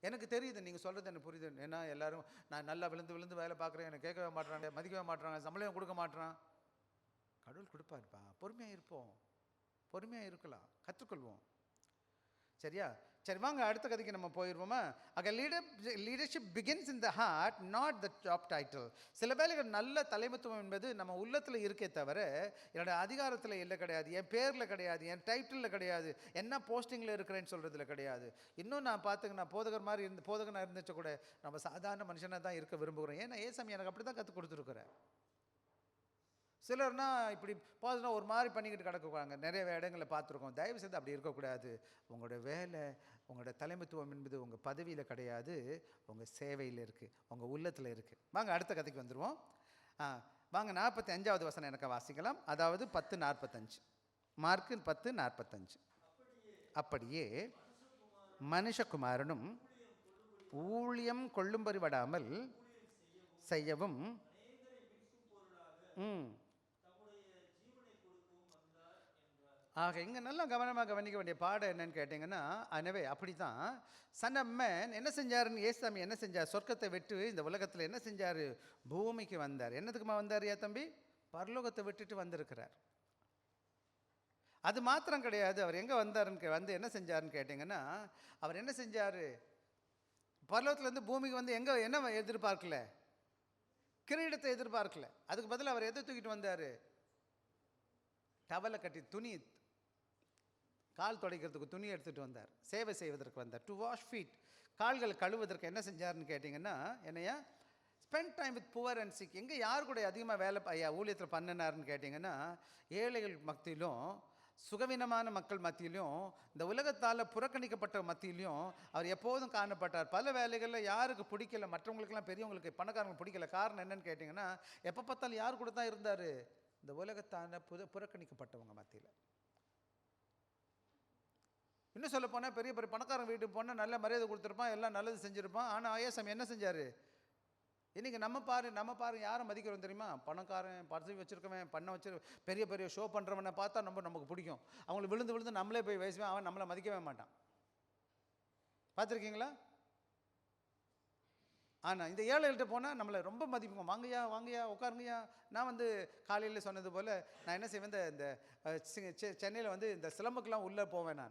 S1: எனக்கு தெரியுது நீங்கள் சொல்கிறது எனக்கு புரியுது. ஏன்னா எல்லாரும் நான் நல்லா விழுந்து விழுந்து வேலை பார்க்குறேன், எனக்கு கேட்கவே மாட்டுறாங்க, மதிக்கவே மாட்டுறாங்க, சம்பளம் கொடுக்க மாட்டுறான். கடவுள் கொடுப்பாருப்பா, பொறுமையாக இருப்போம், பொறுமையாக இருக்கலாம், கற்றுக்கொள்வோம். சரியா? சரி, வாங்க அடுத்த கதைக்கு நம்ம போயிடுவோமா? அங்கே leadership begins in the heart, not the job title. சில வேலைகள் நல்ல தலைமைத்துவம் என்பது நம்ம உள்ளத்தில் இருக்கே தவிர என்னோட அதிகாரத்தில் இல்லை கிடையாது, என் பேரில் கிடையாது, என் டைட்டிலில் கிடையாது, என்ன போஸ்டிங்கில் இருக்கிறேன்னு சொல்கிறதுல கிடையாது. இன்னும் நான் பார்த்துங்க, நான் போதகர் மாதிரி போதகனாக இருந்துச்சு கூட நம்ம சாதாரண மனுஷனாக தான் இருக்க விரும்புகிறேன். ஏன்னா ஏசாமி எனக்கு அப்படி தான் கற்றுக் கொடுத்துருக்குறேன். சிலர்னா இப்படி போதுனா ஒரு மாதிரி பண்ணிக்கிட்டு கிடக்குவாங்க, நிறைய இடங்களில் பார்த்துருக்கோம். தயவு செய்து அப்படி இருக்கக்கூடாது. உங்களோட வேலை, உங்களோட தலைமைத்துவம் என்பது உங்கள் பதவியில் கிடையாது, உங்கள் சேவையில் இருக்குது, உங்கள் உள்ளத்தில் இருக்குது. வாங்க அடுத்த கதைக்கு வந்துடுவோம். வாங்க 45வது வசனம் எனக்கு வாசிக்கலாம். அதாவது 10:45, மார்க்கு 10:45. அப்படியே மனுஷகுமாரனும் ஊழியம் கொள்ளும்படி விடாமல் செய்யவும் ஆக இங்கே நல்லா கவனமாக கவனிக்க வேண்டிய பாடம் என்னன்னு கேட்டிங்கன்னா, எனவே அப்படி தான் சன் ஆஃப் மேன் என்ன செஞ்சாருன்னு, ஏசாமி என்ன செஞ்சார், சொர்க்கத்தை விட்டு இந்த உலகத்தில் என்ன செஞ்சார், பூமிக்கு வந்தார். என்னத்துக்குமா வந்தார் ஏன் தம்பி? பரலோகத்தை விட்டுட்டு வந்திருக்கிறார். அது மாத்திரம் கிடையாது, அவர் எங்கே வந்தாருன்னு வந்து என்ன செஞ்சாருன்னு கேட்டிங்கன்னா, அவர் என்ன செஞ்சார், பரலோகத்துலேருந்து பூமிக்கு வந்து எங்கே என்ன எதிர்பார்க்கல, கிரீடத்தை எதிர்பார்க்கல. அதுக்கு பதில் அவர் எதை தூக்கிட்டு வந்தார், டவலை கட்டி துணி, கால் துடைக்கிறதுக்கு துணி எடுத்துகிட்டு வந்தார். சேவை செய்வதற்கு வந்தார், டு வாஷ் ஃபீட், கால்கள் கழுவதற்கு என்ன செஞ்சார்னு கேட்டிங்கன்னா, என்னையா spend time with poor and sick. எங்கே யார் கூட அதிகமாக வேலை ஊழியத்தில் பண்ணினார்னு கேட்டிங்கன்னா, ஏழைகள் மத்தியிலும், சுகவீனமான மக்கள் மத்தியிலும், இந்த உலகத்தால் புறக்கணிக்கப்பட்ட மத்தியிலையும் அவர் எப்போதும் காணப்பட்டார். பல வேலைகளில் யாருக்கு பிடிக்கல, மற்றவங்களுக்கெல்லாம் பெரியவங்களுக்கு பணக்காரங்களுக்கு பிடிக்கல. காரணம் என்னன்னு கேட்டிங்கன்னா, எப்போ பார்த்தாலும் யார் கூட தான் இருந்தார், இந்த உலகத்தான புறக்கணிக்கப்பட்டவங்க மத்தியில். இன்னும் சொல்ல போனால் பெரிய பெரிய பணக்காரன் வீட்டுக்கு போனால் நல்ல மரியாதை கொடுத்துருப்பான், எல்லாம் நல்லது செஞ்சுருப்பான். ஆனால் ஐஎஸ்எம் என்ன செஞ்சார், இன்றைக்கி நம்ம பாரு யாரை மதிக்கிறோம் தெரியுமா, பணக்காரன், பதவி வச்சுருக்கவன், பண்ண பெரிய பெரிய ஷோ பண்ணுறவனை பார்த்தா நமக்கு பிடிக்கும். அவங்களுக்கு விழுந்து விழுந்து நம்மளே போய் பேசுவேன், அவன் நம்மளை மதிக்கவே மாட்டான். பார்த்துருக்கீங்களா? ஆனால் இந்த ஏழைகள்கிட்ட போனால் நம்மளை ரொம்ப மதிப்புங்க, வாங்கய்யா உட்காருங்கய்யா. நான் காலையில் சொன்னது போல் நான் என்ன செய்வேன், இந்த சென்னையில் இந்த சிலம்புக்கெலாம் உள்ளே போவேன்.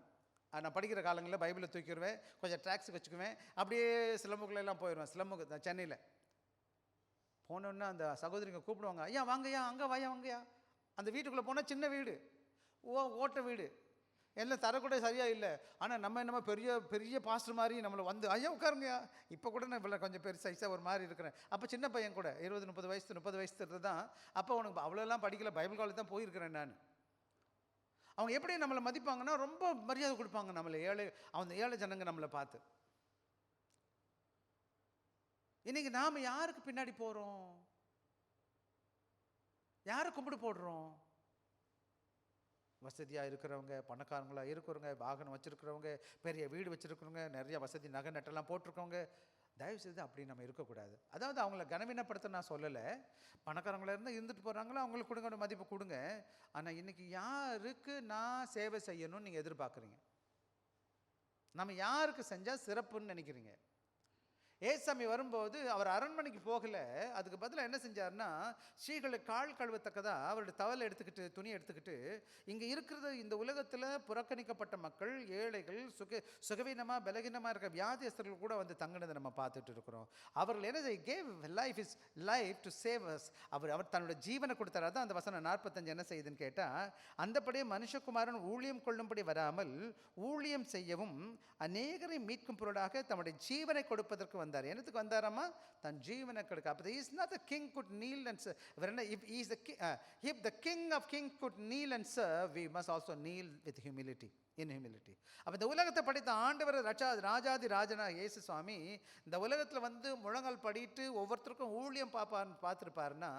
S1: நான் படிக்கிற காலங்களில் பைபிளை தூக்கிடுவேன், கொஞ்சம் ட்ராக்ஸுக்கு வச்சுக்குவேன், அப்படியே சிலம்புக்குள்ளெல்லாம் போயிடுவேன். சிலம்புக்கு சென்னையில் போனோன்னா அந்த சகோதரிங்க கூப்பிடுவாங்க, ஐயா வாங்கய்யா, அங்கே வாங்கய்யா. அந்த வீட்டுக்குள்ளே போனால் சின்ன வீடு, ஓட்ட வீடு, எல்லாம் தரக்கூட சரியாக இல்லை. ஆனால் நம்ம என்னமோ பெரிய பெரிய பாஸ்டர் மாதிரி நம்மளை ஐயா உட்காருங்கய்யா. இப்போ கூட நான் இவ்வளோ கொஞ்சம் பெரிய சைஸாக ஒரு மாதிரி இருக்கிறேன். அப்போ சின்ன பையன் கூட 20-30 வயசு தான். அப்போ உனக்கு அவ்வளோலாம் படிக்கல, பைபிள் காலேஜ் தான் போயிருக்கிறேன் நான். அவங்க எப்படி நம்மளை மதிப்பாங்கன்னா, ரொம்ப மரியாதை கொடுப்பாங்க நம்மளை, ஏழை ஜனங்க நம்மளை பார்த்து. இன்னைக்கு நாம் யாருக்கு பின்னாடி போகிறோம், யாரை கும்பிடு போடுறோம்? வசதியாக இருக்கிறவங்க, பணக்காரங்களாக இருக்கிறவங்க, வாகனம் வச்சுருக்கிறவங்க, பெரிய வீடு வச்சுருக்கிறவங்க, நிறைய வசதி நகை நட்டெல்லாம் போட்டிருக்கவங்க, தயவுசெய்து அப்படி நம்ம இருக்கக்கூடாது. அதாவது அவங்கள கனவீனப்படுத்த நான் சொல்லலை, பணக்காரங்களாக இருந்தால் இருந்துட்டு போகிறாங்களோ அவங்களுக்கு கொடுங்க, மதிப்பு கொடுங்க. ஆனால் இன்றைக்கி யாருக்கு நான் சேவை செய்யணும்னு நீங்கள் எதிர்பார்க்குறீங்க, நம்ம யாருக்கு செஞ்சால் சிறப்புன்னு நினைக்கிறீங்க? ஏசாமி வரும்போது அவர் அரண்மனைக்கு போகலை, அதுக்கு பதிலாக என்ன செஞ்சார்னா, ஸ்ரீகளை கால் கழுவத்தக்கதா அவருடைய தவலை எடுத்துக்கிட்டு, துணி எடுத்துக்கிட்டு, இங்கே இருக்கிறது இந்த உலகத்தில் புறக்கணிக்கப்பட்ட மக்கள், ஏழைகள், சுகவீனமாக பலகீனமாக இருக்க வியாதியஸ்தர்கள் கூட தங்கினதை நம்ம பார்த்துட்டு இருக்கிறோம். அவர்கள் என்ன gave life to save us. அவர் தன்னோட ஜீவனை கொடுத்தார். அதான் அந்த வசனம் 45 என்ன செய்யுதுன்னு கேட்டால், அந்தபடியே மனுஷகுமாரன் ஊழியம் கொள்ளும்படி வராமல் ஊழியம் செய்யவும் அநேகரை மீட்கும் பொருளாக தம்முடைய ஜீவனை கொடுப்பதற்கு வந்தார். என்னத்துக்கு வந்தாராமா? தன் ஜீவனை கொடுக்க. அப்போ is not the king good kneel and serve. If the king of kings could kneel and serve, we must also kneel with humility, in humility. அப்போ இந்த உலகத்தை படைத்த ஆண்டவர் ராஜாதி ராஜனா இயேசு சுவாமி இந்த உலகத்தில் வந்து முழங்கால் படிட்டு ஒவ்வொருத்தருக்கும் ஊழியம் பார்த்துருப்பாருன்னா,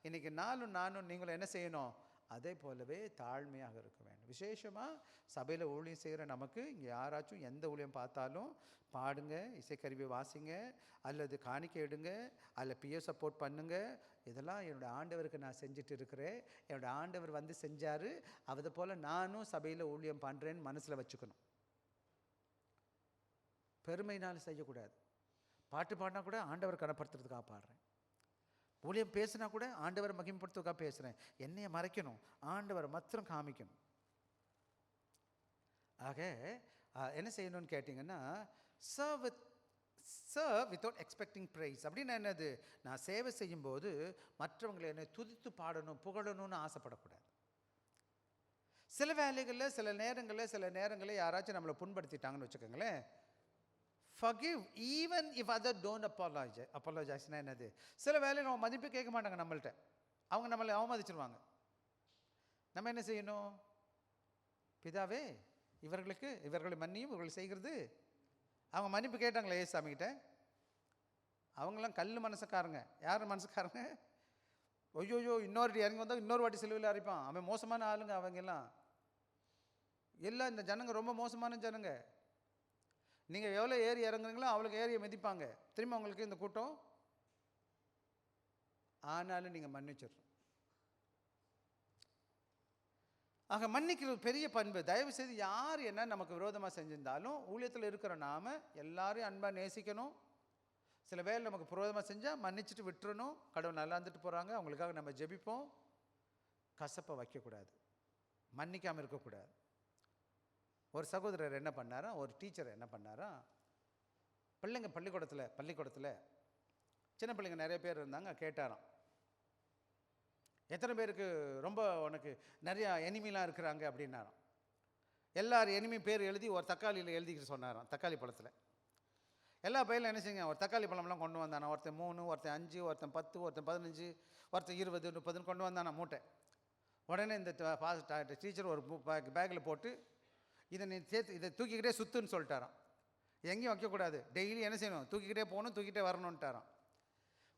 S1: இன்னைக்கு நானும் நீங்களும் என்ன செய்யணும்? அதே போலவே தாழ்மையாக இருக்க வேண்டும். விசேஷமாக சபையில் ஊழியம் செய்கிற நமக்கு இங்கே யாராச்சும் எந்த ஊழியம் பார்த்தாலும் பாடுங்க, இசைக்கருவி வாசிங்க, அல்லது காணிக்கை எடுங்க, அல்ல பிஏ சப்போர்ட் பண்ணுங்க. இதெல்லாம் என்னோடய ஆண்டவருக்கு நான் செஞ்சுட்டு இருக்கிறேன். என்னோடய ஆண்டவர் வந்து செஞ்சார், அதை போல் நானும் சபையில் ஊழியம் பண்ணுறேன்னு மனசில் வச்சுக்கணும். பெருமையினால் செய்யக்கூடாது. பாட்டு பாடினா கூட ஆண்டவர் கனப்படுத்துறதுக்காக பாடுறேன். ஊழியம் பேசினா கூட ஆண்டவரை மகிமைப்படுத்துவதுக்காக பேசுகிறேன். என்னையை மறைக்கணும், ஆண்டவரை மாத்திரம் காமிக்கணும். ஆக என்ன செய்யணும்னு கேட்டிங்கன்னா, சர்வ் வித்தவுட் எக்ஸ்பெக்டிங் ப்ரைஸ். அப்படின்னு என்னது? நான் சேவை செய்யும்போது மற்றவங்களை என்னை துதித்து பாடணும், புகழணும்னு ஆசைப்படக்கூடாது. சில வேலைகளில் சில நேரங்களில் யாராச்சும் நம்மளை புண்படுத்திட்டாங்கன்னு வச்சுக்கோங்களேன், forgive even if others don't apologize. என்னது? சில வேலையில் நம்ம மதிப்பு கேட்க மாட்டாங்க நம்மள்கிட்ட, அவங்க நம்மளை அவமதிச்சிருவாங்க. நம்ம என்ன செய்யணும்? பிதாவே இவர்களை மன்னியும், இவர்கள் செய்கிறது. அவங்க மன்னிப்பு கேட்டாங்களே ஏசாமிகிட்ட, அவங்களாம் கல் மனசுக்காரங்க. யார் மனசுக்காரங்க? ஐயோயோ, இன்னொரு இறங்கி வந்தால் இன்னொரு வாட்டி சிலுவையில் அரைப்பான், அவன் மோசமான ஆளுங்க. அவங்க எல்லாம் இந்த ஜனங்க ரொம்ப மோசமான ஜனங்க. நீங்கள் எவ்வளோ ஏறி இறங்குறீங்களோ அவளுக்கு ஏறிய மிதிப்பாங்க. திரும்ப உங்களுக்கு இந்த கூட்டம். ஆனாலும் நீங்கள் மன்னிச்சிடணும். ஆக மன்னிக்கிறது பெரிய பண்பு. தயவு செய்து யார் என்ன நமக்கு விரோதமாக செஞ்சிருந்தாலும் ஊழியத்தில் இருக்கிற நாம் எல்லாரையும் அன்பாக நேசிக்கணும். சில பேர் நமக்கு விரோதமாக செஞ்சால் மன்னிச்சுட்டு விட்டுறணும். கடவுள் நல்லா இருந்துட்டு போகிறாங்க, அவங்களுக்காக நம்ம ஜெபிப்போம். கசப்பை வைக்கக்கூடாது, மன்னிக்காமல் இருக்கக்கூடாது. ஒரு சகோதரர் என்ன பண்ணாரா, ஒரு டீச்சர் என்ன பண்ணாரா, பிள்ளைங்க பள்ளிக்கூடத்தில் சின்ன பிள்ளைங்க நிறைய பேர் இருந்தாங்க. கேட்டாராம், எத்தனை பேருக்கு ரொம்ப உனக்கு நிறையா எனிமிலாம் இருக்கிறாங்க அப்படின்னாராம். எல்லாரும் எனிமி பேர் எழுதி ஒரு தக்காளியில் எழுதிக்கிட்டு சொன்னாராம். தக்காளி பழத்தில் எல்லா பையிலும் என்ன செய்யுங்க, ஒரு தக்காளி பழம்லாம் கொண்டு வந்தானா. ஒருத்தன் 3, ஒருத்தன் 5, ஒருத்தன் 10, ஒருத்தன் 15, ஒருத்தன் 20, 30 கொண்டு வந்தானா மூட்டை. உடனே இந்த டீச்சர் ஒரு பேக்கில் போட்டு இதை நீ இதை தூக்கிக்கிட்டே சுற்றுன்னு சொல்லிட்டாராம். எங்கேயும் வைக்கக்கூடாது, டெய்லி என்ன செய்யணும், தூக்கிக்கிட்டே போகணும், தூக்கிட்டே வரணுன்ட்டாராம்.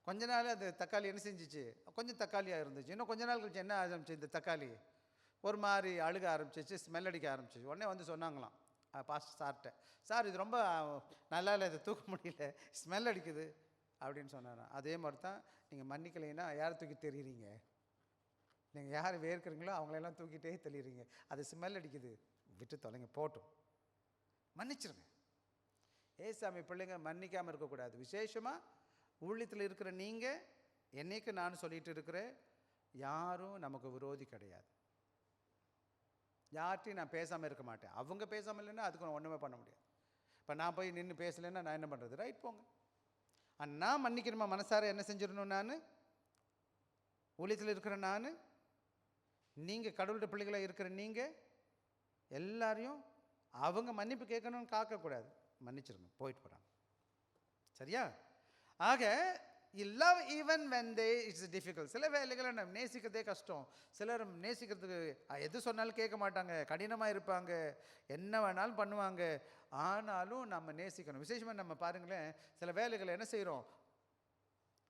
S1: கொஞ்ச நாள் அந்த தக்காளி என்ன செஞ்சிச்சு, கொஞ்சம் தக்காளியாக இருந்துச்சு. இன்னும் கொஞ்ச நாள் கழிச்சு என்ன ஆரம்பிச்சு, இந்த தக்காளி ஒரு மாதிரி அழுக ஆரம்பிச்சிச்சு, ஸ்மெல் அடிக்க ஆரம்பிச்சிச்சு. உடனே வந்து சொன்னாங்களாம் பாஸ்டர் சார்கிட்ட, சார் இது ரொம்ப நல்லா இல்லை, இதை தூக்க முடியல, ஸ்மெல் அடிக்குது அப்படின்னு சொன்னாராம். அதே மாதிரி தான் நீங்கள் மன்னிக்கலைன்னா யாரை தூக்கி தெரியுறீங்க? நீங்கள் யார் வேர்க்கிறீங்களோ அவங்களெல்லாம் தூக்கிட்டே தெளிகிறீங்க. அது ஸ்மெல் அடிக்குது, விட்டு தொலைங்க, போட்டும், மன்னிச்சிருங்க. ஏசாமி பிள்ளைங்க மன்னிக்காமல் இருக்கக்கூடாது. விசேஷமாக ஊழியத்தில் இருக்கிற நீங்கள், என்னைக்கு நான் சொல்லிட்டு இருக்கிறேன், யாரும் நமக்கு விரோதி கிடையாது. யார்கிட்டையும் நான் பேசாமல் இருக்க மாட்டேன். அவங்க பேசாமல் இல்லைன்னா அதுக்கு நான் ஒன்றுமே பண்ண முடியாது. இப்போ நான் போய் நின்று பேசலைன்னா நான் என்ன பண்ணுறது? ரைட், போங்க. நான் மன்னிக்கணுமா மனசார என்ன செஞ்சிடணும்? நான் ஊழியத்தில் இருக்கிற நான், நீங்கள் கடவுளுடைய பிள்ளைகளாக இருக்கிற நீங்கள் எல்லாரையும் அவங்க மன்னிப்பு கேட்கணும்னு காக்கக்கூடாது, மன்னிச்சிருங்க, போயிட்டு போகிறாங்க. சரியா? ஆக love even when it's difficult. சில வேலைகளை நம்ம நேசிக்கிறதே கஷ்டம். சிலர் நேசிக்கிறதுக்கு எது சொன்னாலும் கேட்க மாட்டாங்க, கடினமாக இருப்பாங்க, என்ன வேணாலும் பண்ணுவாங்க. ஆனாலும் நம்ம நேசிக்கணும். விசேஷமாக நம்ம பாருங்களேன், சில வேலைகளை என்ன செய்கிறோம்,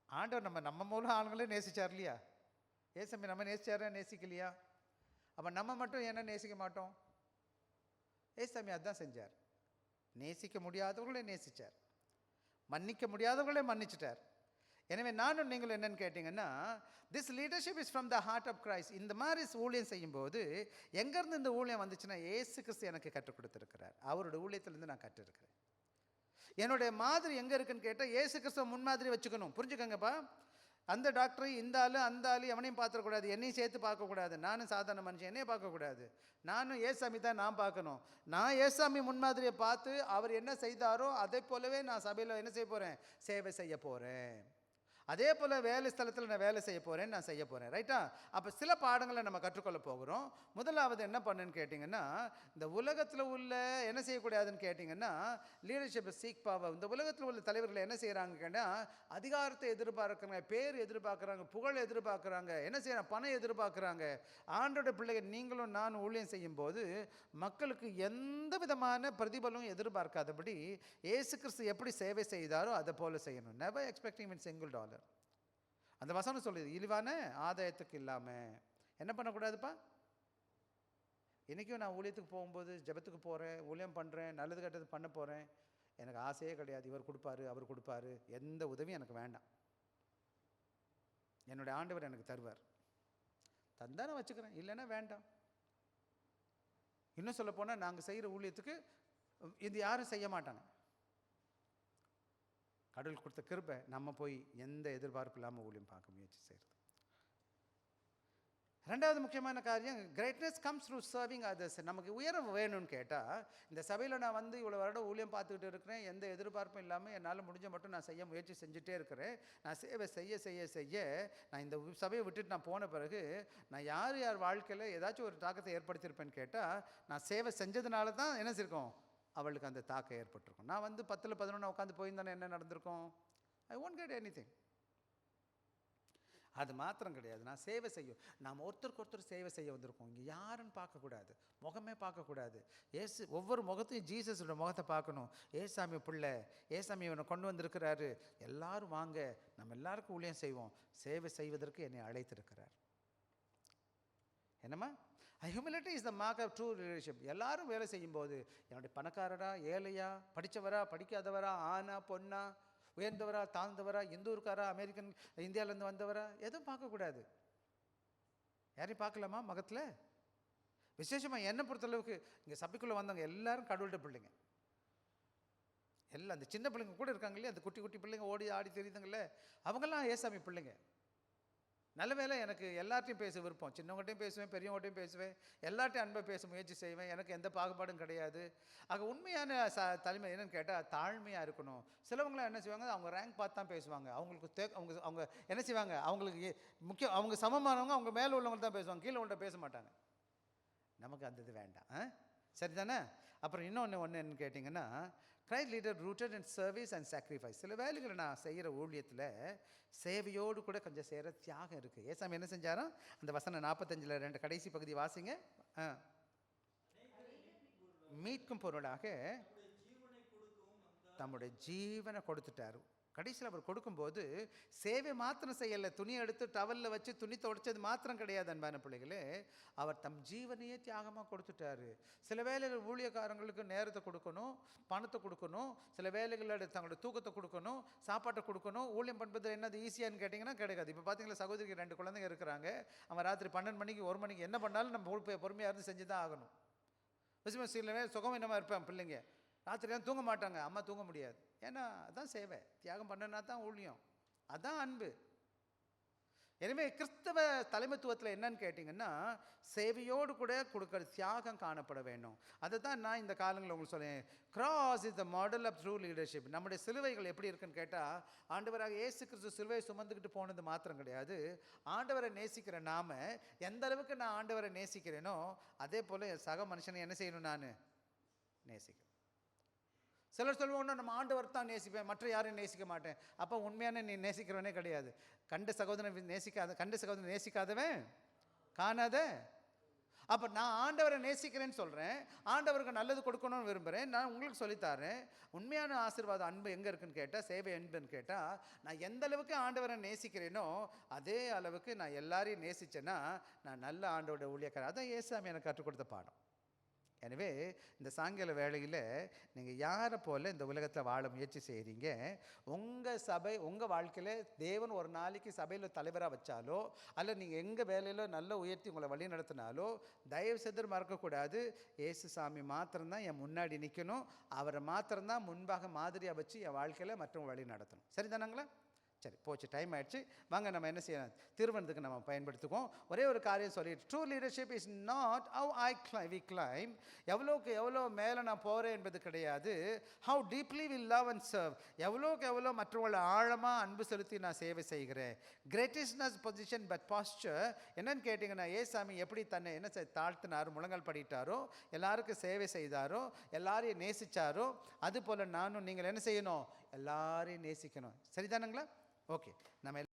S1: ஆண்டவர் நம்ம மூலம் ஆளுங்களே நேசிச்சார் இல்லையா? ஏசம்பி நம்ம நேசிச்சாரா, நேசிக்கலையா? அப்போ நம்ம மட்டும் என்ன நேசிக்க மாட்டோம்? ஏசாமி அதுதான் செஞ்சார். நேசிக்க முடியாதவர்களே நேசித்தார், மன்னிக்க முடியாதவர்களே மன்னிச்சிட்டார். எனவே நானும் நீங்களும் என்னென்னு கேட்டிங்கன்னா, this leadership is from the heart of Christ. இந்த மாதிரி ஊழியம் செய்யும்போது எங்கேருந்து இந்த ஊழியம் வந்துச்சுன்னா, ஏசு கிறிஸ்து எனக்கு கற்றுக் கொடுத்துருக்கிறார். அவரோட ஊழியத்திலேருந்து நான் கற்றுருக்கிறேன். என்னுடைய மாதிரி எங்கே இருக்குன்னு கேட்டால், ஏசு கிறிஸ்துவ முன்மாதிரி வச்சுக்கணும். புரிஞ்சுக்கங்கப்பா. அந்த டாக்டரை இந்த ஆள் அந்த ஆள் எவனையும் பார்த்துடக்கூடாது, என்னையும் சேர்த்து பார்க்கக்கூடாது. நானும் சாதாரண மனுஷன், என்னையும் பார்க்கக்கூடாது. நானும் ஏசாமி தான் நான் பார்க்கணும். நான் ஏசாமி முன்மாதிரியை பார்த்து அவர் என்ன செய்தாரோ அதை போலவே நான் சபையில் என்ன செய்ய போகிறேன், சேவை செய்ய போகிறேன். அதே போல் வேலை ஸ்தலத்தில் நான் வேலை செய்ய போகிறேன், நான் செய்ய போகிறேன். ரைட்டா? அப்போ சில பாடங்களை நம்ம கற்றுக்கொள்ள போகிறோம். முதலாவது என்ன பண்ணுன்னு கேட்டிங்கன்னா, இந்த உலகத்தில் உள்ள என்ன செய்யக்கூடாதுன்னு கேட்டிங்கன்னா, லீடர்ஷிப் சீக் பவர். இந்த உலகத்தில் உள்ள தலைவர்கள் என்ன செய்கிறாங்க கேட்டால், அதிகாரத்தை எதிர்பார்க்குறாங்க, பேர் எதிர்பார்க்குறாங்க, புகழ் எதிர்பார்க்குறாங்க, என்ன செய்யறாங்க, பணம் எதிர்பார்க்குறாங்க. ஆண்டோட பிள்ளைகள் நீங்களும் நான் ஊழியம் செய்யும்போது மக்களுக்கு எந்த விதமான பிரதிபலம் எதிர்பார்க்காதபடி இயேசு கிறிஸ்து எப்படி சேவை செய்தாரோ அதை போல செய்யணும். நெவர் எக்ஸ்பெக்டிங் இன் சிங்கிள் டாலர். அந்த வசனம் சொல்லுது, இழிவான ஆதாயத்துக்கு இல்லாமல் என்ன பண்ணக்கூடாதுப்பா. இன்றைக்கும் நான் ஊழியத்துக்கு போகும்போது ஜெபத்துக்கு போகிறேன், ஊழியம் பண்ணுறேன், நல்லது கெட்டது பண்ண போகிறேன். எனக்கு ஆசையே கிடையாது, இவர் கொடுப்பாரு அவர் கொடுப்பாரு, எந்த உதவியும் எனக்கு வேண்டாம். என்னுடைய ஆண்டவர் எனக்கு தருவார், தந்தா நான் வச்சுக்கிறேன், இல்லைன்னா வேண்டாம். இன்னும் சொல்ல போனால் நாங்கள் செய்கிற ஊழியத்துக்கு இது யாரும் செய்ய மாட்டாங்க. கடவுள் கொடுத்த கிருபை, நம்ம போய் எந்த எதிர்பார்ப்பு இல்லாமல் ஊழியம் பார்க்க முயற்சி செய்கிறது. ரெண்டாவது முக்கியமான காரியம், greatness comes through serving others. நமக்கு உயரம் வேணும்னு கேட்டால், இந்த சபையில் நான் வந்து இவ்வளோ வருடம் ஊழியம் பார்த்துக்கிட்டு இருக்கிறேன், எந்த எதிர்பார்ப்பும் இல்லாமல் என்னால் முடிஞ்ச மட்டும் நான் செய்ய முயற்சி செஞ்சுட்டே இருக்கிறேன். நான் சேவை செய்ய செய்ய செய்ய நான் இந்த சபையை விட்டுட்டு நான் போன பிறகு நான் யார் யார் வாழ்க்கையில் ஏதாச்சும் ஒரு தாக்கத்தை ஏற்படுத்தியிருப்பேன்னு கேட்டால், நான் சேவை செஞ்சதுனால தான் என்ன இருக்கும், அவளுக்கு அந்த தாக்கம் ஏற்பட்டிருக்கும். நான் வந்து 10 11 உட்காந்து போயிருந்தானே என்ன நடந்திருக்கும்? I won't get anything. அது மாத்திரம் கிடையாது, நான் சேவை செய்யும். நாம் ஒருத்தருக்கு ஒருத்தர் சேவை செய்ய வந்திருக்கோம். இங்கே யாருன்னு பார்க்கக்கூடாது, முகமே பார்க்கக்கூடாது. ஏசு ஒவ்வொரு முகத்தையும் ஜீசஸோட முகத்தை பார்க்கணும். ஏசாமி பிள்ளை, ஏசாமி இவனை கொண்டு வந்திருக்கிறாரு, எல்லாரும் வாங்க, நம்ம எல்லாருக்கும் ஊழியம் செய்வோம். சேவை செய்வதற்கு என்னை அழைத்திருக்கிறார். என்னம்மா? Humility is the mark of true relationship. எல்லாரும் வேலை செய்யும்போது என்னுடைய பணக்காரரா ஏழையா, படித்தவரா படிக்காதவரா, ஆனா பொண்ணா, உயர்ந்தவரா தாழ்ந்தவரா, இந்தூர்காரா அமெரிக்கன் இந்தியாவிலேருந்து வந்தவரா, எதுவும் பார்க்கக்கூடாது. யாரையும் பார்க்கலாமா முகத்தில்? விசேஷமாக என்னை பொறுத்தளவுக்கு இங்கே சபைக்குள்ளே வந்தவங்க எல்லாரும் கடவுள்கிட்ட பிள்ளைங்க. எல்லாம் அந்த சின்ன பிள்ளைங்க கூட இருக்காங்க இல்லையா, அந்த குட்டி குட்டி பிள்ளைங்க ஓடி ஆடி தெரியுதுங்களே, அவங்கெல்லாம் ஏசாமி பிள்ளைங்க. நல்ல வேலை, எனக்கு எல்லார்ட்டையும் பேச விருப்பம். சின்னவங்கள்ட்டையும் பேசுவேன், பெரியவங்கள்ட்டையும் பேசுவேன், எல்லார்ட்டையும் அன்பை பேச முயற்சி செய்வேன். எனக்கு எந்த பாகுபாடும் கிடையாது. ஆக உண்மையான தலைமை என்னன்னு கேட்டால் தாழ்மையாக இருக்கணும். சிலவங்களாம் என்ன செய்வாங்க, அவங்க ரேங்க் பார்த்து தான் பேசுவாங்க. அவங்களுக்கு அவங்க என்ன செய்வாங்க, அவங்களுக்கு முக்கியம், அவங்க சமமானவங்க அவங்க மேலே உள்ளவங்க தான் பேசுவாங்க, கீழே உள்ள பேச மாட்டாங்க. நமக்கு அந்த இது வேண்டாம், சரிதானே? அப்புறம் இன்னொன்று என்னன்னு கேட்டிங்கன்னா, Christ leader rooted in service and sacrifice. சில வேலைகளை நான் செய்கிற ஊழியத்தில் சேவையோடு கூட கொஞ்சம் செய்கிற தியாகம் இருக்குது. ஏசாமி என்ன செஞ்சாரோ, அந்த வசனம் 45 2 கடைசி பகுதி வாசிங்க. மீட்கும் பொருளாக தம்முடைய ஜீவனை கொடுத்துட்டாரு. கடைசியில் அவர் கொடுக்கும்போது சேவை மாத்திரம் செய்யலை, துணி எடுத்து டவலில் வச்சு துணி துடைச்சது மாத்திரம் கிடையாது அன்பான பிள்ளைகளே, அவர் தம் ஜீவனையே தியாகமாக கொடுத்துட்டாரு. சில வேலைகள் ஊழியக்காரங்களுக்கு நேரத்தை கொடுக்கணும், பணத்தை கொடுக்கணும், சில வேலைகளில் தங்களோட தூக்கத்தை கொடுக்கணும், சாப்பாட்டை கொடுக்கணும். ஊழியம் பண்ணுறது என்னது ஈஸியான்னு கேட்டிங்கன்னா கிடையாது. இப்போ பார்த்தீங்களா, சகோதரிக்கு 2 குழந்தைங்க இருக்கிறாங்க. அவன் ராத்திரி 12 மணிக்கு 1 மணிக்கு என்ன பண்ணாலும் நம்ம பொறுமையாக இருந்து செஞ்சு தான் ஆகணும். விஷயமா சில நேரம் சுகம் என்னமா இருப்பேன், பிள்ளைங்க ராத்திரிலாம் தூங்க மாட்டாங்க, அம்மா தூங்க முடியாது. ஏன்னா அதான் சேவை, தியாகம் பண்ணனா தான் ஊழியம், அதான் அன்பு. எனவே கிறிஸ்தவ தலைமைத்துவத்தில் என்னன்னு கேட்டிங்கன்னா, சேவையோடு கூட கொடுக்குற தியாகம் காணப்பட வேண்டும். அதை தான் நான் இந்த காலங்களில் உங்களுக்கு சொல்லேன், cross is the model of true leadership. நம்முடைய சிலுவைகள் எப்படி இருக்குன்னு கேட்டால், ஆண்டவராக இயேசு கிறிஸ்து சிலுவையை சுமந்துக்கிட்டு போனது மாத்திரம் கிடையாது, ஆண்டவரை நேசிக்கிற நாம எந்த அளவுக்கு நான் ஆண்டவரை நேசிக்கிறேனோ அதே போல் என் சக மனுஷனை என்ன செய்யணும், நான் நேசிக்கிறேன். சிலர் சொல்லுவோம்னா, நம்ம ஆண்டவர் தான் நேசிப்பேன், மற்ற யாரையும் நேசிக்க மாட்டேன். அப்போ உண்மையான நீ நேசிக்கிறவனே கிடையாது. கண்ட சகோதரன் நேசிக்காதவன் காணாத. அப்போ நான் ஆண்டவரை நேசிக்கிறேன்னு சொல்கிறேன், ஆண்டவருக்கு நல்லது கொடுக்கணும்னு விரும்புகிறேன், நான் உங்களுக்கு சொல்லித்தரேன். உண்மையான ஆசீர்வாதம் அன்பு எங்கே இருக்குன்னு கேட்டால், சேவை அன்புன்னு கேட்டால், நான் எந்த அளவுக்கு ஆண்டவரை நேசிக்கிறேனோ அதே அளவுக்கு நான் எல்லாரையும் நேசித்தேன்னா நான் நல்ல ஆண்டோட ஊழியக்காரன். அதான் ஏசாமி எனக்கு கற்றுக் கொடுத்த பாடம். எனவே இந்த சாயங்கால வேளையில் நீங்கள் யாரை போல் இந்த உலகத்தில் வாழ முயற்சி செய்கிறீங்க, உங்கள் சபை உங்கள் வாழ்க்கையில் தேவன் ஒரு நாளைக்கு சபையில் தலைவராக வச்சாலோ அல்ல நீங்கள் எங்கள் வேலையில் நல்ல உயர்த்தி உங்களை வழி நடத்தினாலோ தயவு செய்து மறக்கக்கூடாது, இயேசு சாமி மாத்திரம்தான் என் முன்னாடி நிற்கணும், அவரை மாத்திரம்தான் முன்பாக மாதிரியாக வச்சு என் வாழ்க்கையில் மற்றவங்க வழி நடத்தணும். சரிதானாங்களா? சரி போச்சு, டைம் ஆயிடுச்சு. வாங்க நம்ம என்ன செய்யலாம், திருமணத்துக்கு நம்ம பயன்படுத்துவோம். ஒரே ஒரு காரியம் சொல்லிட்டு, true leadership is not how we climb, எவ்வளோக்கு எவ்வளோ மேலே நான் போகிறேன் என்பது கிடையாது. How deeply we love and serve, எவ்வளோக்கு எவ்வளோ மற்றவங்களை ஆழமாக அன்பு செலுத்தி நான் சேவை செய்கிறேன். Greatest not position but pastor. என்னன்னு கேட்டிங்கன்னா, ஏசாமி எப்படி தன்னை என்ன தாழ்த்தினார், முழங்கால் படிட்டாரோ, எல்லாருக்கும் சேவை செய்தாரோ, எல்லாரையும் நேசிச்சாரோ, அதுபோல் நானும் நீங்கள் என்ன செய்யணும், எல்லாரையும் நேசிக்கணும். சரிதானுங்களா? ஓகே, நம்ம